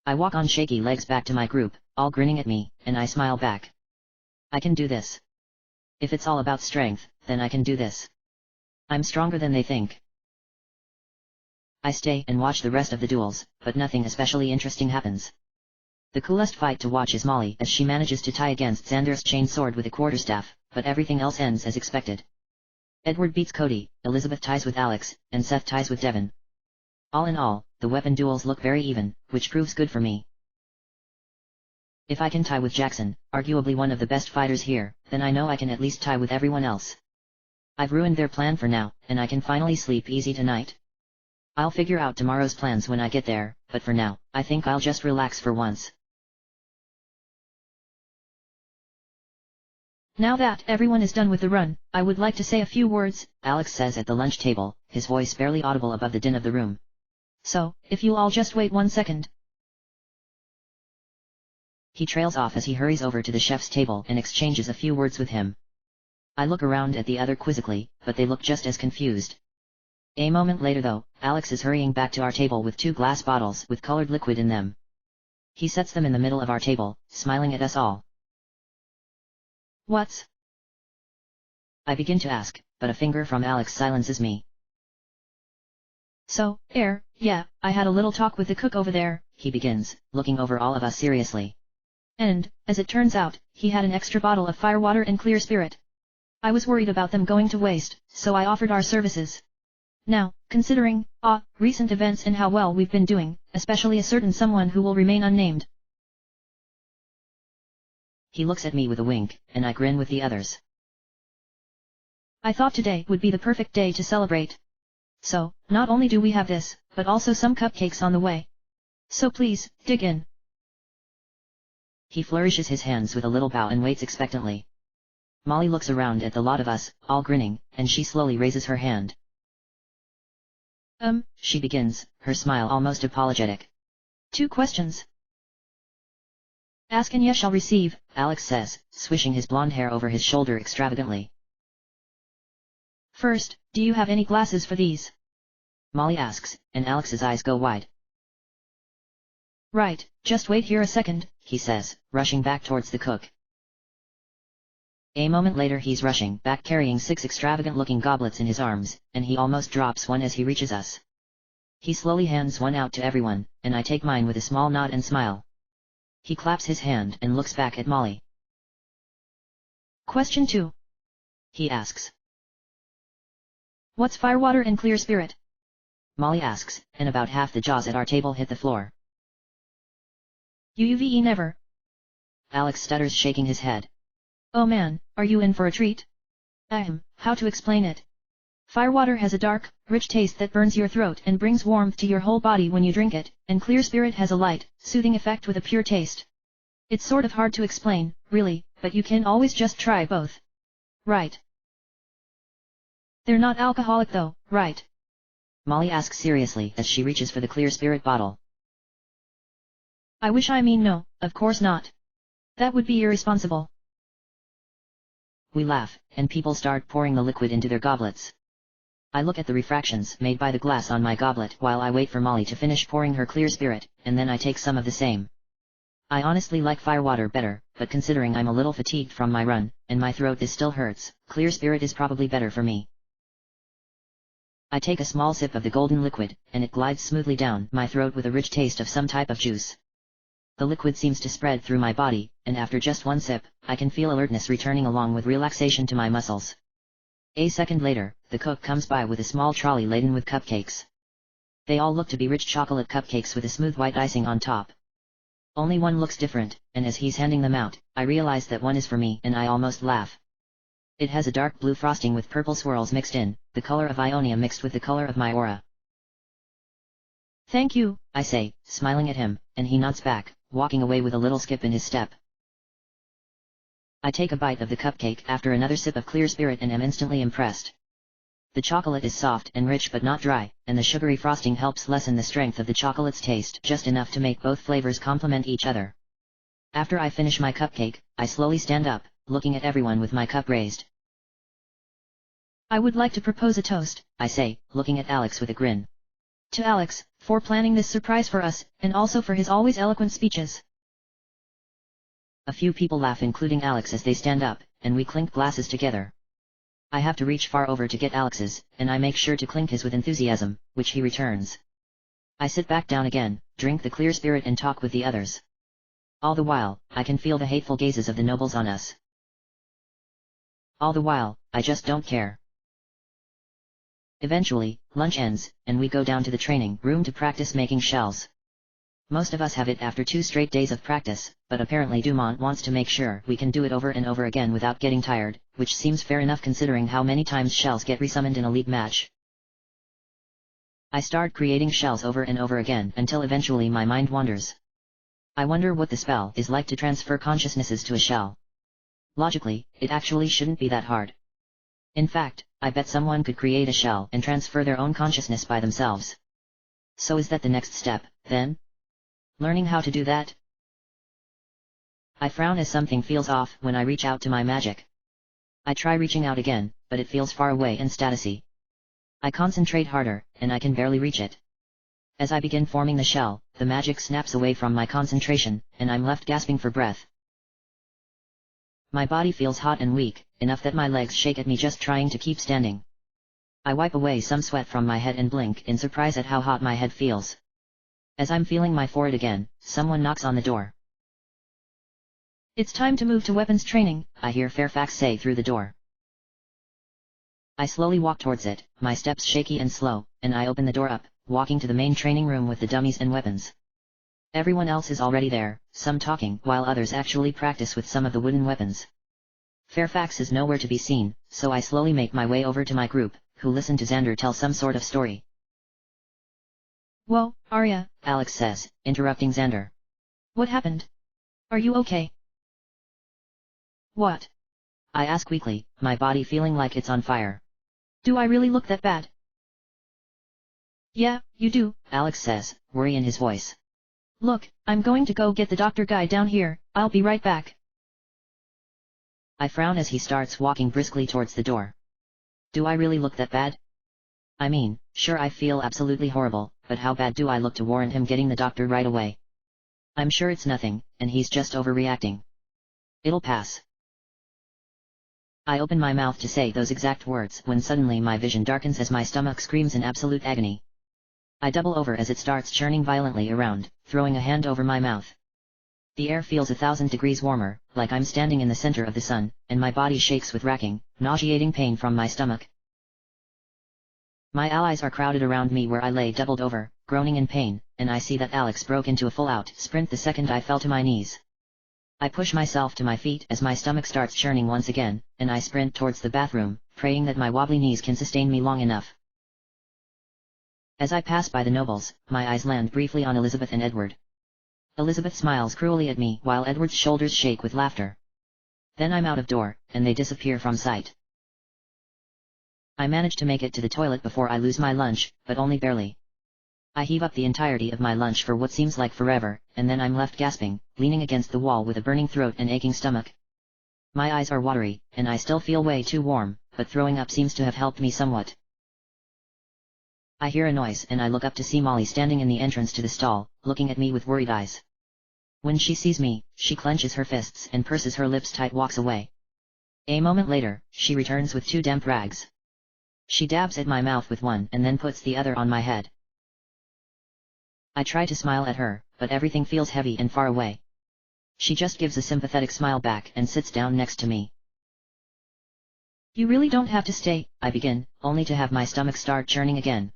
I walk on shaky legs back to my group, all grinning at me, and I smile back. I can do this. If it's all about strength, then I can do this. I'm stronger than they think. I stay and watch the rest of the duels, but nothing especially interesting happens. The coolest fight to watch is Molly as she manages to tie against Xander's chain sword with a quarterstaff, but everything else ends as expected. Edward beats Cody, Elizabeth ties with Alex, and Seth ties with Devon. All in all, the weapon duels look very even, which proves good for me. If I can tie with Jackson, arguably one of the best fighters here, then I know I can at least tie with everyone else. I've ruined their plan for now, and I can finally sleep easy tonight. I'll figure out tomorrow's plans when I get there, but for now, I think I'll just relax for once. Now that everyone is done with the run, I would like to say a few words, Alex says at the lunch table, his voice barely audible above the din of the room. So, if you all just wait 1 second. He trails off as he hurries over to the chef's table and exchanges a few words with him. I look around at the other quizzically, but they look just as confused. A moment later though, Alex is hurrying back to our table with 2 glass bottles with colored liquid in them. He sets them in the middle of our table, smiling at us all. What's? I begin to ask, but a finger from Alex silences me. So, yeah, I had a little talk with the cook over there, he begins, looking over all of us seriously. And, as it turns out, he had an extra bottle of firewater and clear spirit. I was worried about them going to waste, so I offered our services. Now, considering, recent events and how well we've been doing, especially a certain someone who will remain unnamed. He looks at me with a wink, and I grin with the others. I thought today would be the perfect day to celebrate. So, not only do we have this, but also some cupcakes on the way. So please, dig in. He flourishes his hands with a little bow and waits expectantly. Molly looks around at the lot of us, all grinning, and she slowly raises her hand. She begins, her smile almost apologetic. 2 questions. Ask and ye shall receive, Alex says, swishing his blonde hair over his shoulder extravagantly. First, do you have any glasses for these? Molly asks, and Alex's eyes go wide. Right, just wait here a second, he says, rushing back towards the cook. A moment later he's rushing back carrying 6 extravagant-looking goblets in his arms, and he almost drops one as he reaches us. He slowly hands one out to everyone, and I take mine with a small nod and smile. He claps his hand and looks back at Molly. Question 2. He asks. What's firewater and clear spirit? Molly asks, and about half the jaws at our table hit the floor. UUVE never. Alex stutters, shaking his head. Oh man, are you in for a treat? How to explain it? Firewater has a dark, rich taste that burns your throat and brings warmth to your whole body when you drink it, and clear spirit has a light, soothing effect with a pure taste. It's sort of hard to explain, really, but you can always just try both. Right. They're not alcoholic though, right? Molly asks seriously as she reaches for the clear spirit bottle. I wish I mean no, of course not. That would be irresponsible. We laugh, and people start pouring the liquid into their goblets. I look at the refractions made by the glass on my goblet while I wait for Molly to finish pouring her clear spirit, and then I take some of the same. I honestly like firewater better, but considering I'm a little fatigued from my run, and my throat still hurts, clear spirit is probably better for me. I take a small sip of the golden liquid, and it glides smoothly down my throat with a rich taste of some type of juice. The liquid seems to spread through my body, and after just one sip, I can feel alertness returning along with relaxation to my muscles. A second later, the cook comes by with a small trolley laden with cupcakes. They all look to be rich chocolate cupcakes with a smooth white icing on top. Only one looks different, and as he's handing them out, I realize that one is for me and I almost laugh. It has a dark blue frosting with purple swirls mixed in, the color of Ionia mixed with the color of my aura. Thank you, I say, smiling at him, and he nods back, walking away with a little skip in his step. I take a bite of the cupcake after another sip of clear spirit and am instantly impressed. The chocolate is soft and rich but not dry, and the sugary frosting helps lessen the strength of the chocolate's taste just enough to make both flavors complement each other. After I finish my cupcake, I slowly stand up, looking at everyone with my cup raised. I would like to propose a toast, I say, looking at Alex with a grin. To Alex, for planning this surprise for us, and also for his always eloquent speeches. A few people laugh including Alex as they stand up, and we clink glasses together. I have to reach far over to get Alex's, and I make sure to clink his with enthusiasm, which he returns. I sit back down again, drink the clear spirit and talk with the others. All the while, I can feel the hateful gazes of the nobles on us. All the while, I just don't care. Eventually, lunch ends, and we go down to the training room to practice making shells. Most of us have it after 2 straight days of practice, but apparently Dumont wants to make sure we can do it over and over again without getting tired, which seems fair enough considering how many times shells get resummoned in a league match. I start creating shells over and over again until eventually my mind wanders. I wonder what the spell is like to transfer consciousnesses to a shell. Logically, it actually shouldn't be that hard. In fact, I bet someone could create a shell and transfer their own consciousness by themselves. So is that the next step, then? Learning how to do that? I frown as something feels off when I reach out to my magic. I try reaching out again, but it feels far away and statusy. I concentrate harder, and I can barely reach it. As I begin forming the shell, the magic snaps away from my concentration, and I'm left gasping for breath. My body feels hot and weak, enough that my legs shake at me just trying to keep standing. I wipe away some sweat from my head and blink in surprise at how hot my head feels. As I'm feeling my forehead again, someone knocks on the door. It's time to move to weapons training, I hear Fairfax say through the door. I slowly walk towards it, my steps shaky and slow, and I open the door up, walking to the main training room with the dummies and weapons. Everyone else is already there, some talking while others actually practice with some of the wooden weapons. Fairfax is nowhere to be seen, so I slowly make my way over to my group, who listen to Xander tell some sort of story. Whoa, Arya, Alex says, interrupting Xander. What happened? Are you okay? What? I ask weakly, my body feeling like it's on fire. Do I really look that bad? Yeah, you do, Alex says, worry in his voice. Look, I'm going to go get the doctor guy down here, I'll be right back. I frown as he starts walking briskly towards the door. Do I really look that bad? I mean, sure I feel absolutely horrible, but how bad do I look to warrant him getting the doctor right away? I'm sure it's nothing, and he's just overreacting. It'll pass. I open my mouth to say those exact words when suddenly my vision darkens as my stomach screams in absolute agony. I double over as it starts churning violently around, throwing a hand over my mouth. The air feels 1,000 degrees warmer, like I'm standing in the center of the sun, and my body shakes with racking, nauseating pain from my stomach. My allies are crowded around me where I lay doubled over, groaning in pain, and I see that Alex broke into a full-out sprint the second I fell to my knees. I push myself to my feet as my stomach starts churning once again, and I sprint towards the bathroom, praying that my wobbly knees can sustain me long enough. As I pass by the nobles, my eyes land briefly on Elizabeth and Edward. Elizabeth smiles cruelly at me while Edward's shoulders shake with laughter. Then I'm out of door, and they disappear from sight. I manage to make it to the toilet before I lose my lunch, but only barely. I heave up the entirety of my lunch for what seems like forever, and then I'm left gasping, leaning against the wall with a burning throat and aching stomach. My eyes are watery, and I still feel way too warm, but throwing up seems to have helped me somewhat. I hear a noise and I look up to see Molly standing in the entrance to the stall, looking at me with worried eyes. When she sees me, she clenches her fists and purses her lips tight, walks away. A moment later, she returns with 2 damp rags. She dabs at my mouth with one and then puts the other on my head. I try to smile at her, but everything feels heavy and far away. She just gives a sympathetic smile back and sits down next to me. You really don't have to stay, I begin, only to have my stomach start churning again.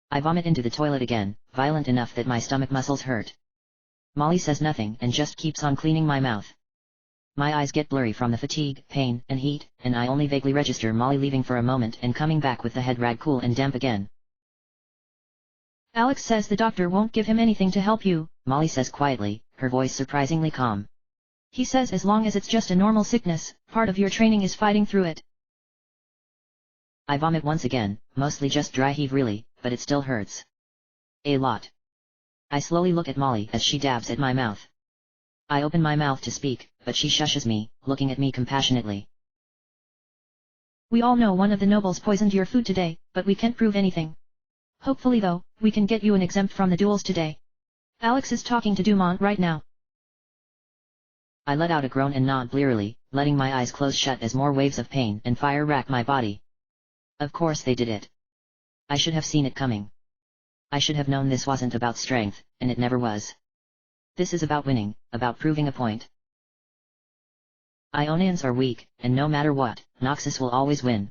I vomit into the toilet again, violent enough that my stomach muscles hurt. Molly says nothing and just keeps on cleaning my mouth. My eyes get blurry from the fatigue, pain, and heat, and I only vaguely register Molly leaving for a moment and coming back with the head rag cool and damp again. Alex says the doctor won't give him anything to help you, Molly says quietly, her voice surprisingly calm. He says as long as it's just a normal sickness, part of your training is fighting through it. I vomit once again, mostly just dry heave really, but it still hurts. A lot. I slowly look at Molly as she dabs at my mouth. I open my mouth to speak, but she shushes me, looking at me compassionately. We all know one of the nobles poisoned your food today, but we can't prove anything. Hopefully though, we can get you an exempt from the duels today. Alex is talking to Dumont right now. I let out a groan and nod blearily, letting my eyes close shut as more waves of pain and fire rack my body. Of course they did it. I should have seen it coming. I should have known this wasn't about strength, and it never was. This is about winning, about proving a point. Ionians are weak, and no matter what, Noxus will always win.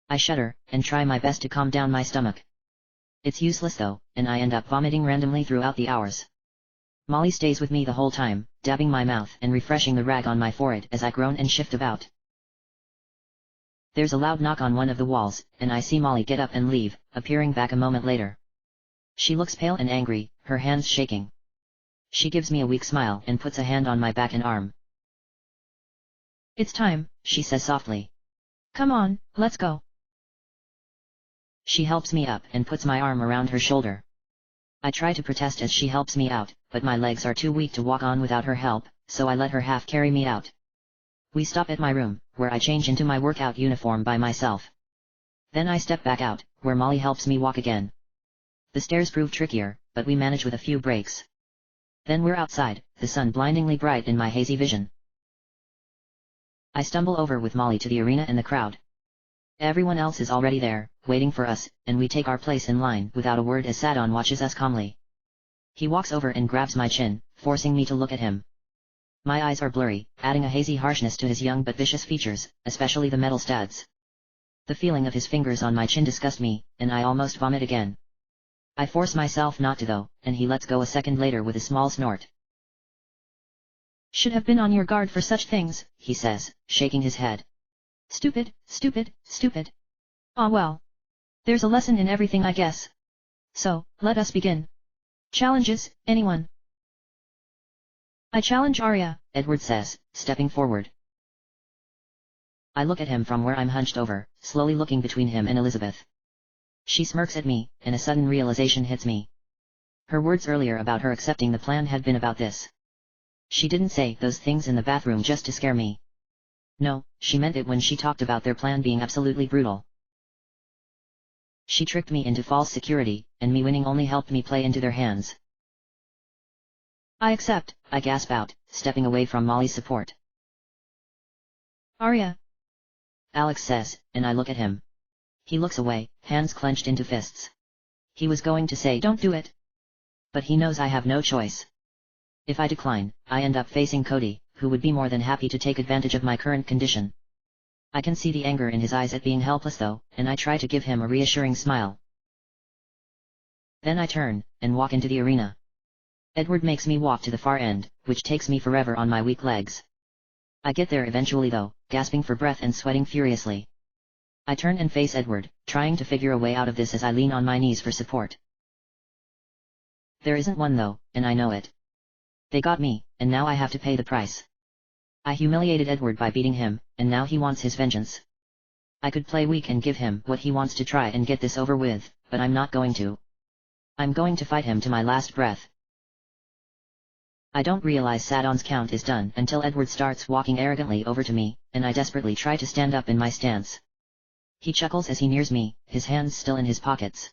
I shudder, and try my best to calm down my stomach. It's useless though, and I end up vomiting randomly throughout the hours. Molly stays with me the whole time, dabbing my mouth and refreshing the rag on my forehead as I groan and shift about. There's a loud knock on one of the walls, and I see Molly get up and leave, appearing back a moment later. She looks pale and angry, her hands shaking. She gives me a weak smile and puts a hand on my back and arm. It's time, she says softly. Come on, let's go. She helps me up and puts my arm around her shoulder. I try to protest as she helps me out, but my legs are too weak to walk on without her help, so I let her half carry me out. We stop at my room, where I change into my workout uniform by myself. Then I step back out, where Molly helps me walk again. The stairs prove trickier, but we manage with a few breaks. Then we're outside, the sun blindingly bright in my hazy vision. I stumble over with Molly to the arena and the crowd. Everyone else is already there, waiting for us, and we take our place in line without a word as Sadon watches us calmly. He walks over and grabs my chin, forcing me to look at him. My eyes are blurry, adding a hazy harshness to his young but vicious features, especially the metal studs. The feeling of his fingers on my chin disgusts me, and I almost vomit again. I force myself not to though, and he lets go a second later with a small snort. Should have been on your guard for such things, he says, shaking his head. Stupid, stupid, stupid. Ah well. There's a lesson in everything I guess. So, let us begin. Challenges, anyone? I challenge Arya, Edward says, stepping forward. I look at him from where I'm hunched over, slowly looking between him and Elizabeth. She smirks at me, and a sudden realization hits me. Her words earlier about her accepting the plan had been about this. She didn't say those things in the bathroom just to scare me. No, she meant it when she talked about their plan being absolutely brutal. She tricked me into false security, and me winning only helped me play into their hands. I accept, I gasp out, stepping away from Molly's support. Arya, Alex says, and I look at him. He looks away, hands clenched into fists. He was going to say don't do it. But he knows I have no choice. If I decline, I end up facing Cody, who would be more than happy to take advantage of my current condition. I can see the anger in his eyes at being helpless though, and I try to give him a reassuring smile. Then I turn, and walk into the arena. Edward makes me walk to the far end, which takes me forever on my weak legs. I get there eventually though, gasping for breath and sweating furiously. I turn and face Edward, trying to figure a way out of this as I lean on my knees for support. There isn't one though, and I know it. They got me, and now I have to pay the price. I humiliated Edward by beating him, and now he wants his vengeance. I could play weak and give him what he wants to try and get this over with, but I'm not going to. I'm going to fight him to my last breath. I don't realize Sadon's count is done until Edward starts walking arrogantly over to me, and I desperately try to stand up in my stance. He chuckles as he nears me, his hands still in his pockets.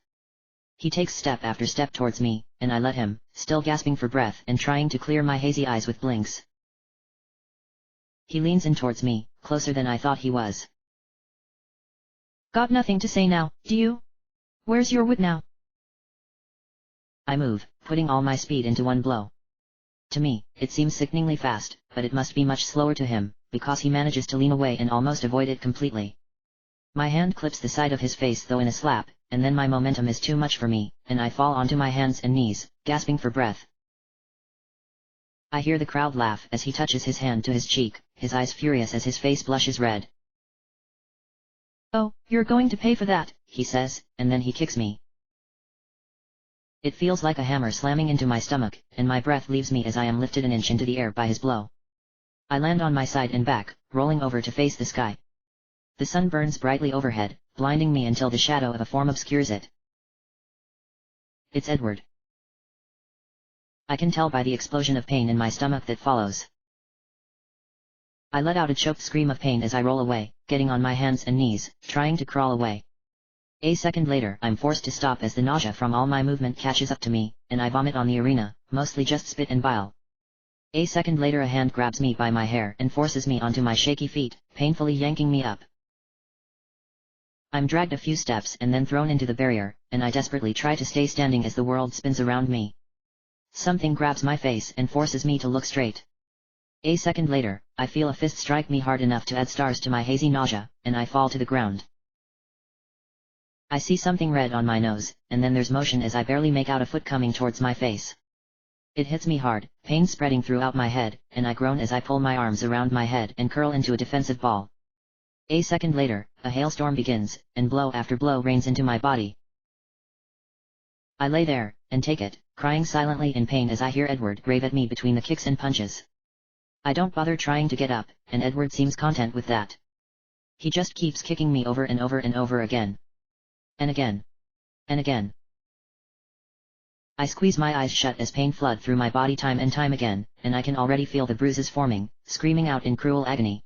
He takes step after step towards me, and I let him, still gasping for breath and trying to clear my hazy eyes with blinks. He leans in towards me, closer than I thought he was. Got nothing to say now, do you? Where's your wit now? I move, putting all my speed into one blow. To me, it seems sickeningly fast, but it must be much slower to him, because he manages to lean away and almost avoid it completely. My hand clips the side of his face though in a slap, and then my momentum is too much for me, and I fall onto my hands and knees, gasping for breath. I hear the crowd laugh as he touches his hand to his cheek, his eyes furious as his face blushes red. Oh, you're going to pay for that, he says, and then he kicks me. It feels like a hammer slamming into my stomach, and my breath leaves me as I am lifted an inch into the air by his blow. I land on my side and back, rolling over to face the sky. The sun burns brightly overhead, blinding me until the shadow of a form obscures it. It's Edward. I can tell by the explosion of pain in my stomach that follows. I let out a choked scream of pain as I roll away, getting on my hands and knees, trying to crawl away. A second later I'm forced to stop as the nausea from all my movement catches up to me, and I vomit on the arena, mostly just spit and bile. A second later a hand grabs me by my hair and forces me onto my shaky feet, painfully yanking me up. I'm dragged a few steps and then thrown into the barrier, and I desperately try to stay standing as the world spins around me. Something grabs my face and forces me to look straight. A second later, I feel a fist strike me hard enough to add stars to my hazy nausea, and I fall to the ground. I see something red on my nose, and then there's motion as I barely make out a foot coming towards my face. It hits me hard, pain spreading throughout my head, and I groan as I pull my arms around my head and curl into a defensive ball. A second later, a hailstorm begins, and blow after blow rains into my body. I lay there, and take it, crying silently in pain as I hear Edward rave at me between the kicks and punches. I don't bother trying to get up, and Edward seems content with that. He just keeps kicking me over and over and over again. And again. And again. I squeeze my eyes shut as pain flood through my body time and time again, and I can already feel the bruises forming, screaming out in cruel agony.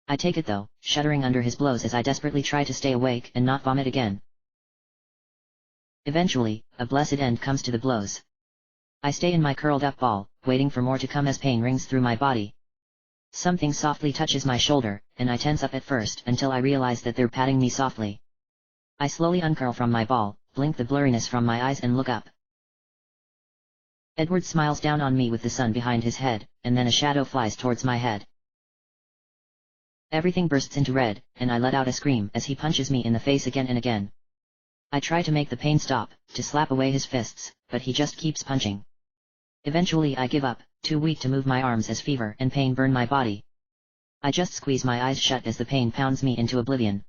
I take it though, shuddering under his blows as I desperately try to stay awake and not vomit again. Eventually, a blessed end comes to the blows. I stay in my curled up ball, waiting for more to come as pain rings through my body. Something softly touches my shoulder, and I tense up at first until I realize that they're patting me softly. I slowly uncurl from my ball, blink the blurriness from my eyes and look up. Edward smiles down on me with the sun behind his head, and then a shadow flies towards my head. Everything bursts into red, and I let out a scream as he punches me in the face again and again. I try to make the pain stop, to slap away his fists, but he just keeps punching. Eventually I give up, too weak to move my arms as fever and pain burn my body. I just squeeze my eyes shut as the pain pounds me into oblivion.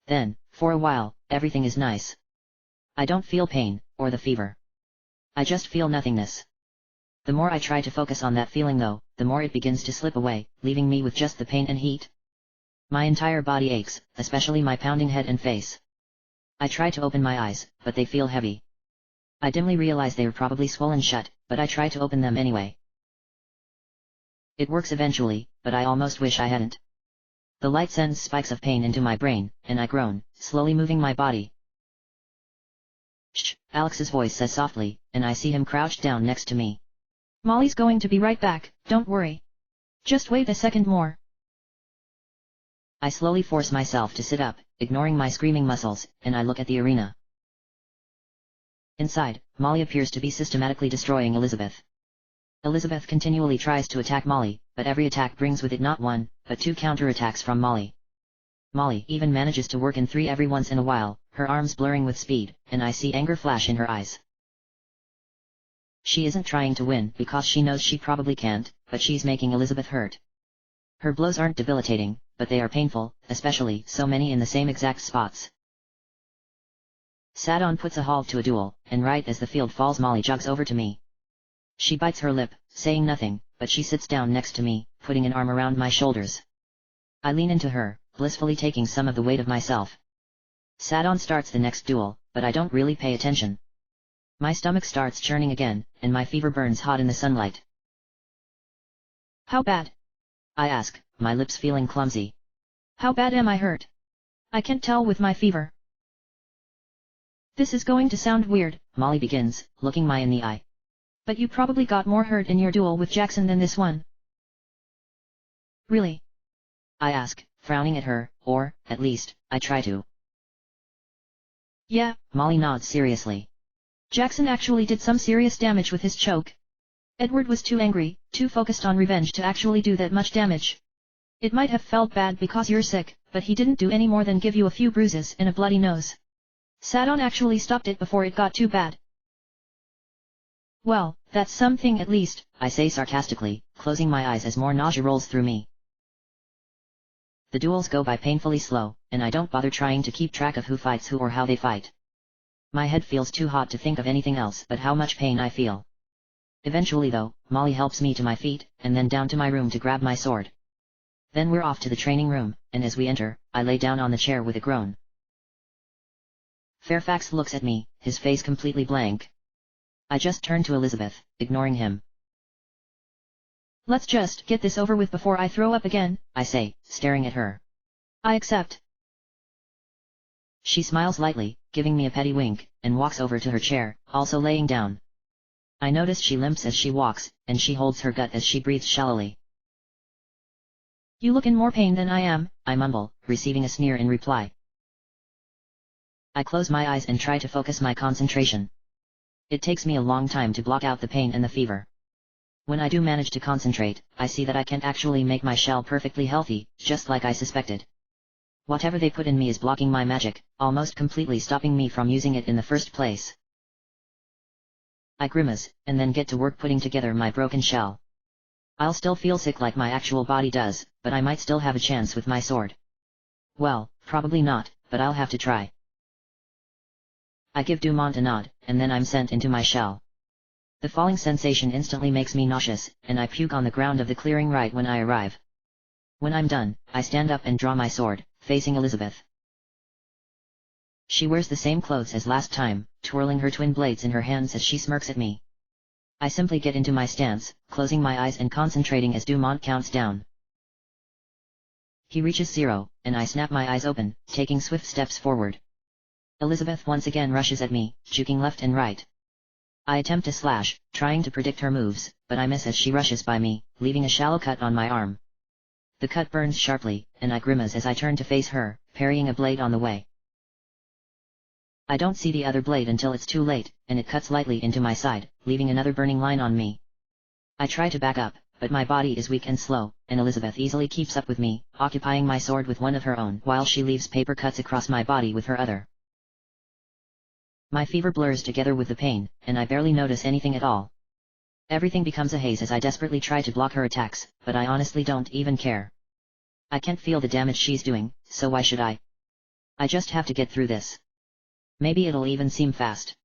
Then, for a while, everything is nice. I don't feel pain, or the fever. I just feel nothingness. The more I try to focus on that feeling though, the more it begins to slip away, leaving me with just the pain and heat. My entire body aches, especially my pounding head and face. I try to open my eyes, but they feel heavy. I dimly realize they are probably swollen shut, but I try to open them anyway. It works eventually, but I almost wish I hadn't. The light sends spikes of pain into my brain, and I groan, slowly moving my body. Shh, Alex's voice says softly, and I see him crouched down next to me. Molly's going to be right back, don't worry. Just wait a second more. I slowly force myself to sit up, ignoring my screaming muscles, and I look at the arena. Inside, Molly appears to be systematically destroying Elizabeth. Elizabeth continually tries to attack Molly, but every attack brings with it not one, but two counterattacks from Molly. Molly even manages to work in three every once in a while, her arms blurring with speed, and I see anger flash in her eyes. She isn't trying to win because she knows she probably can't, but she's making Elizabeth hurt. Her blows aren't debilitating, but they are painful, especially so many in the same exact spots. Sadon puts a halt to a duel, and right as the field falls Molly jogs over to me. She bites her lip, saying nothing, but she sits down next to me, putting an arm around my shoulders. I lean into her, blissfully taking some of the weight of myself. Sadon starts the next duel, but I don't really pay attention. My stomach starts churning again, and my fever burns hot in the sunlight. How bad? I ask, my lips feeling clumsy. How bad am I hurt? I can't tell with my fever. This is going to sound weird, Molly begins, looking me in the eye. But you probably got more hurt in your duel with Jackson than this one. Really? I ask, frowning at her, or, at least, I try to. Yeah, Molly nods seriously. Jackson actually did some serious damage with his choke. Edward was too angry, too focused on revenge to actually do that much damage. It might have felt bad because you're sick, but he didn't do any more than give you a few bruises and a bloody nose. Sadon actually stopped it before it got too bad. Well, that's something at least, I say sarcastically, closing my eyes as more nausea rolls through me. The duels go by painfully slow, and I don't bother trying to keep track of who fights who or how they fight. My head feels too hot to think of anything else but how much pain I feel. Eventually though, Molly helps me to my feet, and then down to my room to grab my sword. Then we're off to the training room, and as we enter, I lay down on the chair with a groan. Fairfax looks at me, his face completely blank. I just turn to Elizabeth, ignoring him. Let's just get this over with before I throw up again, I say, staring at her. I accept. She smiles lightly, giving me a petty wink, and walks over to her chair, also laying down. I notice she limps as she walks, and she holds her gut as she breathes shallowly. You look in more pain than I am, I mumble, receiving a sneer in reply. I close my eyes and try to focus my concentration. It takes me a long time to block out the pain and the fever. When I do manage to concentrate, I see that I can't actually make my shell perfectly healthy, just like I suspected. Whatever they put in me is blocking my magic, almost completely stopping me from using it in the first place. I grimace, and then get to work putting together my broken shell. I'll still feel sick like my actual body does, but I might still have a chance with my sword. Well, probably not, but I'll have to try. I give Dumont a nod, and then I'm sent into my shell. The falling sensation instantly makes me nauseous, and I puke on the ground of the clearing right when I arrive. When I'm done, I stand up and draw my sword, facing Elizabeth. She wears the same clothes as last time, twirling her twin blades in her hands as she smirks at me. I simply get into my stance, closing my eyes and concentrating as Dumont counts down. He reaches 0, and I snap my eyes open, taking swift steps forward. Elizabeth once again rushes at me, juking left and right. I attempt to slash, trying to predict her moves, but I miss as she rushes by me, leaving a shallow cut on my arm. The cut burns sharply, and I grimace as I turn to face her, parrying a blade on the way. I don't see the other blade until it's too late, and it cuts lightly into my side, leaving another burning line on me. I try to back up, but my body is weak and slow, and Elizabeth easily keeps up with me, occupying my sword with one of her own while she leaves paper cuts across my body with her other. My fever blurs together with the pain, and I barely notice anything at all. Everything becomes a haze as I desperately try to block her attacks, but I honestly don't even care. I can't feel the damage she's doing, so why should I? I just have to get through this. Maybe it'll even seem fast.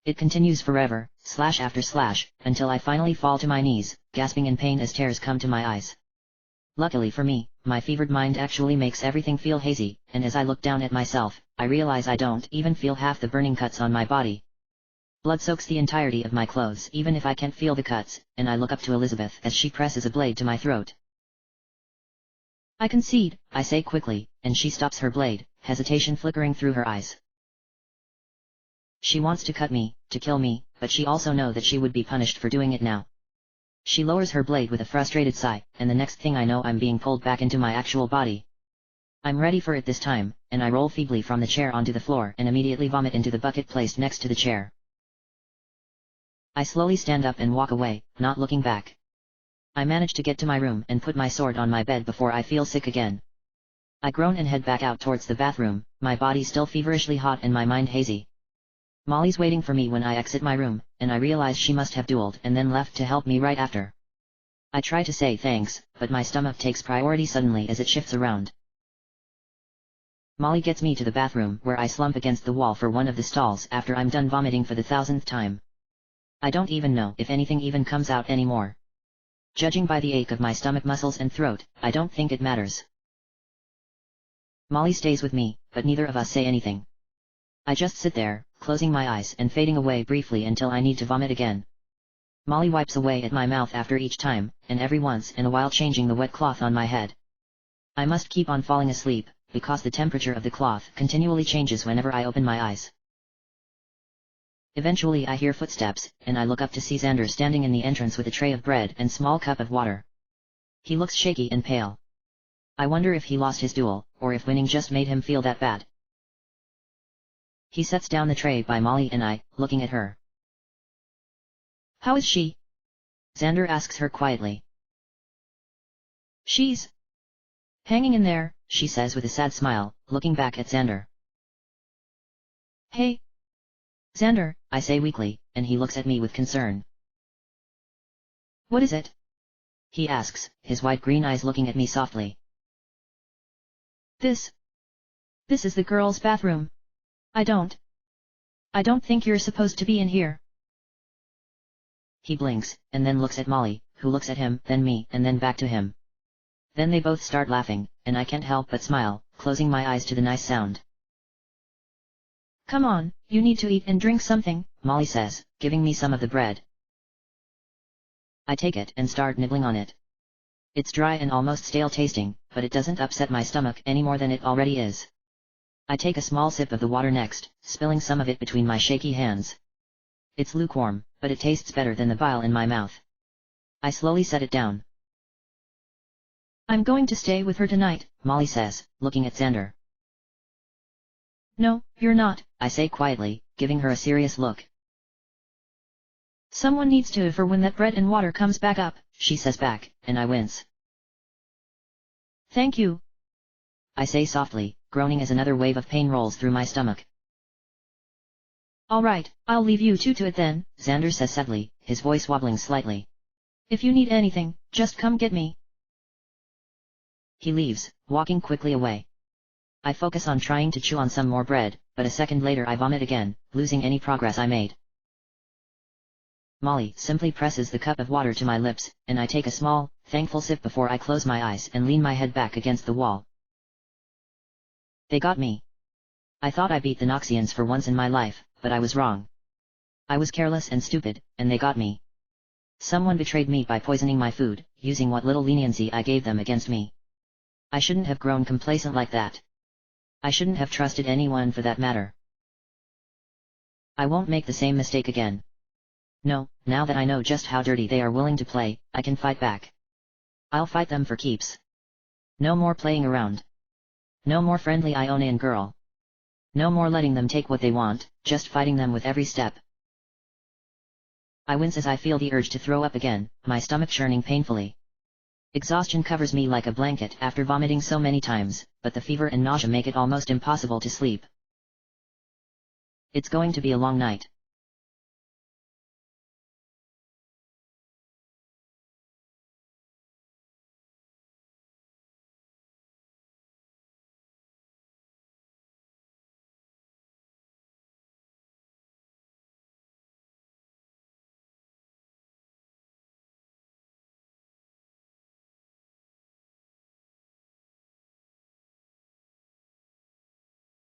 It continues forever, slash after slash, until I finally fall to my knees, gasping in pain as tears come to my eyes. Luckily for me, my fevered mind actually makes everything feel hazy, and as I look down at myself, I realize I don't even feel half the burning cuts on my body. Blood soaks the entirety of my clothes even if I can't feel the cuts, and I look up to Elizabeth as she presses a blade to my throat. I concede, I say quickly, and she stops her blade, hesitation flickering through her eyes. She wants to cut me, to kill me, but she also knows that she would be punished for doing it now. She lowers her blade with a frustrated sigh, and the next thing I know I'm being pulled back into my actual body. I'm ready for it this time, and I roll feebly from the chair onto the floor and immediately vomit into the bucket placed next to the chair. I slowly stand up and walk away, not looking back. I manage to get to my room and put my sword on my bed before I feel sick again. I groan and head back out towards the bathroom, my body still feverishly hot and my mind hazy. Molly's waiting for me when I exit my room, and I realize she must have dueled and then left to help me right after. I try to say thanks, but my stomach takes priority suddenly as it shifts around. Molly gets me to the bathroom where I slump against the wall for one of the stalls after I'm done vomiting for the 1000th time. I don't even know if anything even comes out anymore. Judging by the ache of my stomach muscles and throat, I don't think it matters. Molly stays with me, but neither of us say anything. I just sit there, closing my eyes and fading away briefly until I need to vomit again. Molly wipes away at my mouth after each time, and every once in a while changing the wet cloth on my head. I must keep on falling asleep, because the temperature of the cloth continually changes whenever I open my eyes. Eventually I hear footsteps, and I look up to see Xander standing in the entrance with a tray of bread and small cup of water. He looks shaky and pale. I wonder if he lost his duel, or if winning just made him feel that bad. He sets down the tray by Molly and I, looking at her. How is she? Xander asks her quietly. She's hanging in there, she says with a sad smile, looking back at Xander. Hey, Xander, I say weakly, and he looks at me with concern. What is it? He asks, his wide green eyes looking at me softly. This is the girls' bathroom. I don't think you're supposed to be in here. He blinks, and then looks at Molly, who looks at him, then me, and then back to him. Then they both start laughing, and I can't help but smile, closing my eyes to the nice sound. Come on, you need to eat and drink something, Molly says, giving me some of the bread. I take it and start nibbling on it. It's dry and almost stale tasting, but it doesn't upset my stomach any more than it already is. I take a small sip of the water next, spilling some of it between my shaky hands. It's lukewarm, but it tastes better than the bile in my mouth. I slowly set it down. I'm going to stay with her tonight, Molly says, looking at Xander. No, you're not, I say quietly, giving her a serious look. Someone needs to for when that bread and water comes back up, she says back, and I wince. Thank you, I say softly, groaning as another wave of pain rolls through my stomach. Alright, I'll leave you two to it then, Xander says sadly, his voice wobbling slightly. If you need anything, just come get me. He leaves, walking quickly away. I focus on trying to chew on some more bread, but a second later I vomit again, losing any progress I made. Molly simply presses the cup of water to my lips, and I take a small, thankful sip before I close my eyes and lean my head back against the wall. They got me. I thought I beat the Noxians for once in my life, but I was wrong. I was careless and stupid, and they got me. Someone betrayed me by poisoning my food, using what little leniency I gave them against me. I shouldn't have grown complacent like that. I shouldn't have trusted anyone for that matter. I won't make the same mistake again. No, now that I know just how dirty they are willing to play, I can fight back. I'll fight them for keeps. No more playing around. No more friendly Ionian girl. No more letting them take what they want, just fighting them with every step. I wince as I feel the urge to throw up again, my stomach churning painfully. Exhaustion covers me like a blanket after vomiting so many times, but the fever and nausea make it almost impossible to sleep. It's going to be a long night.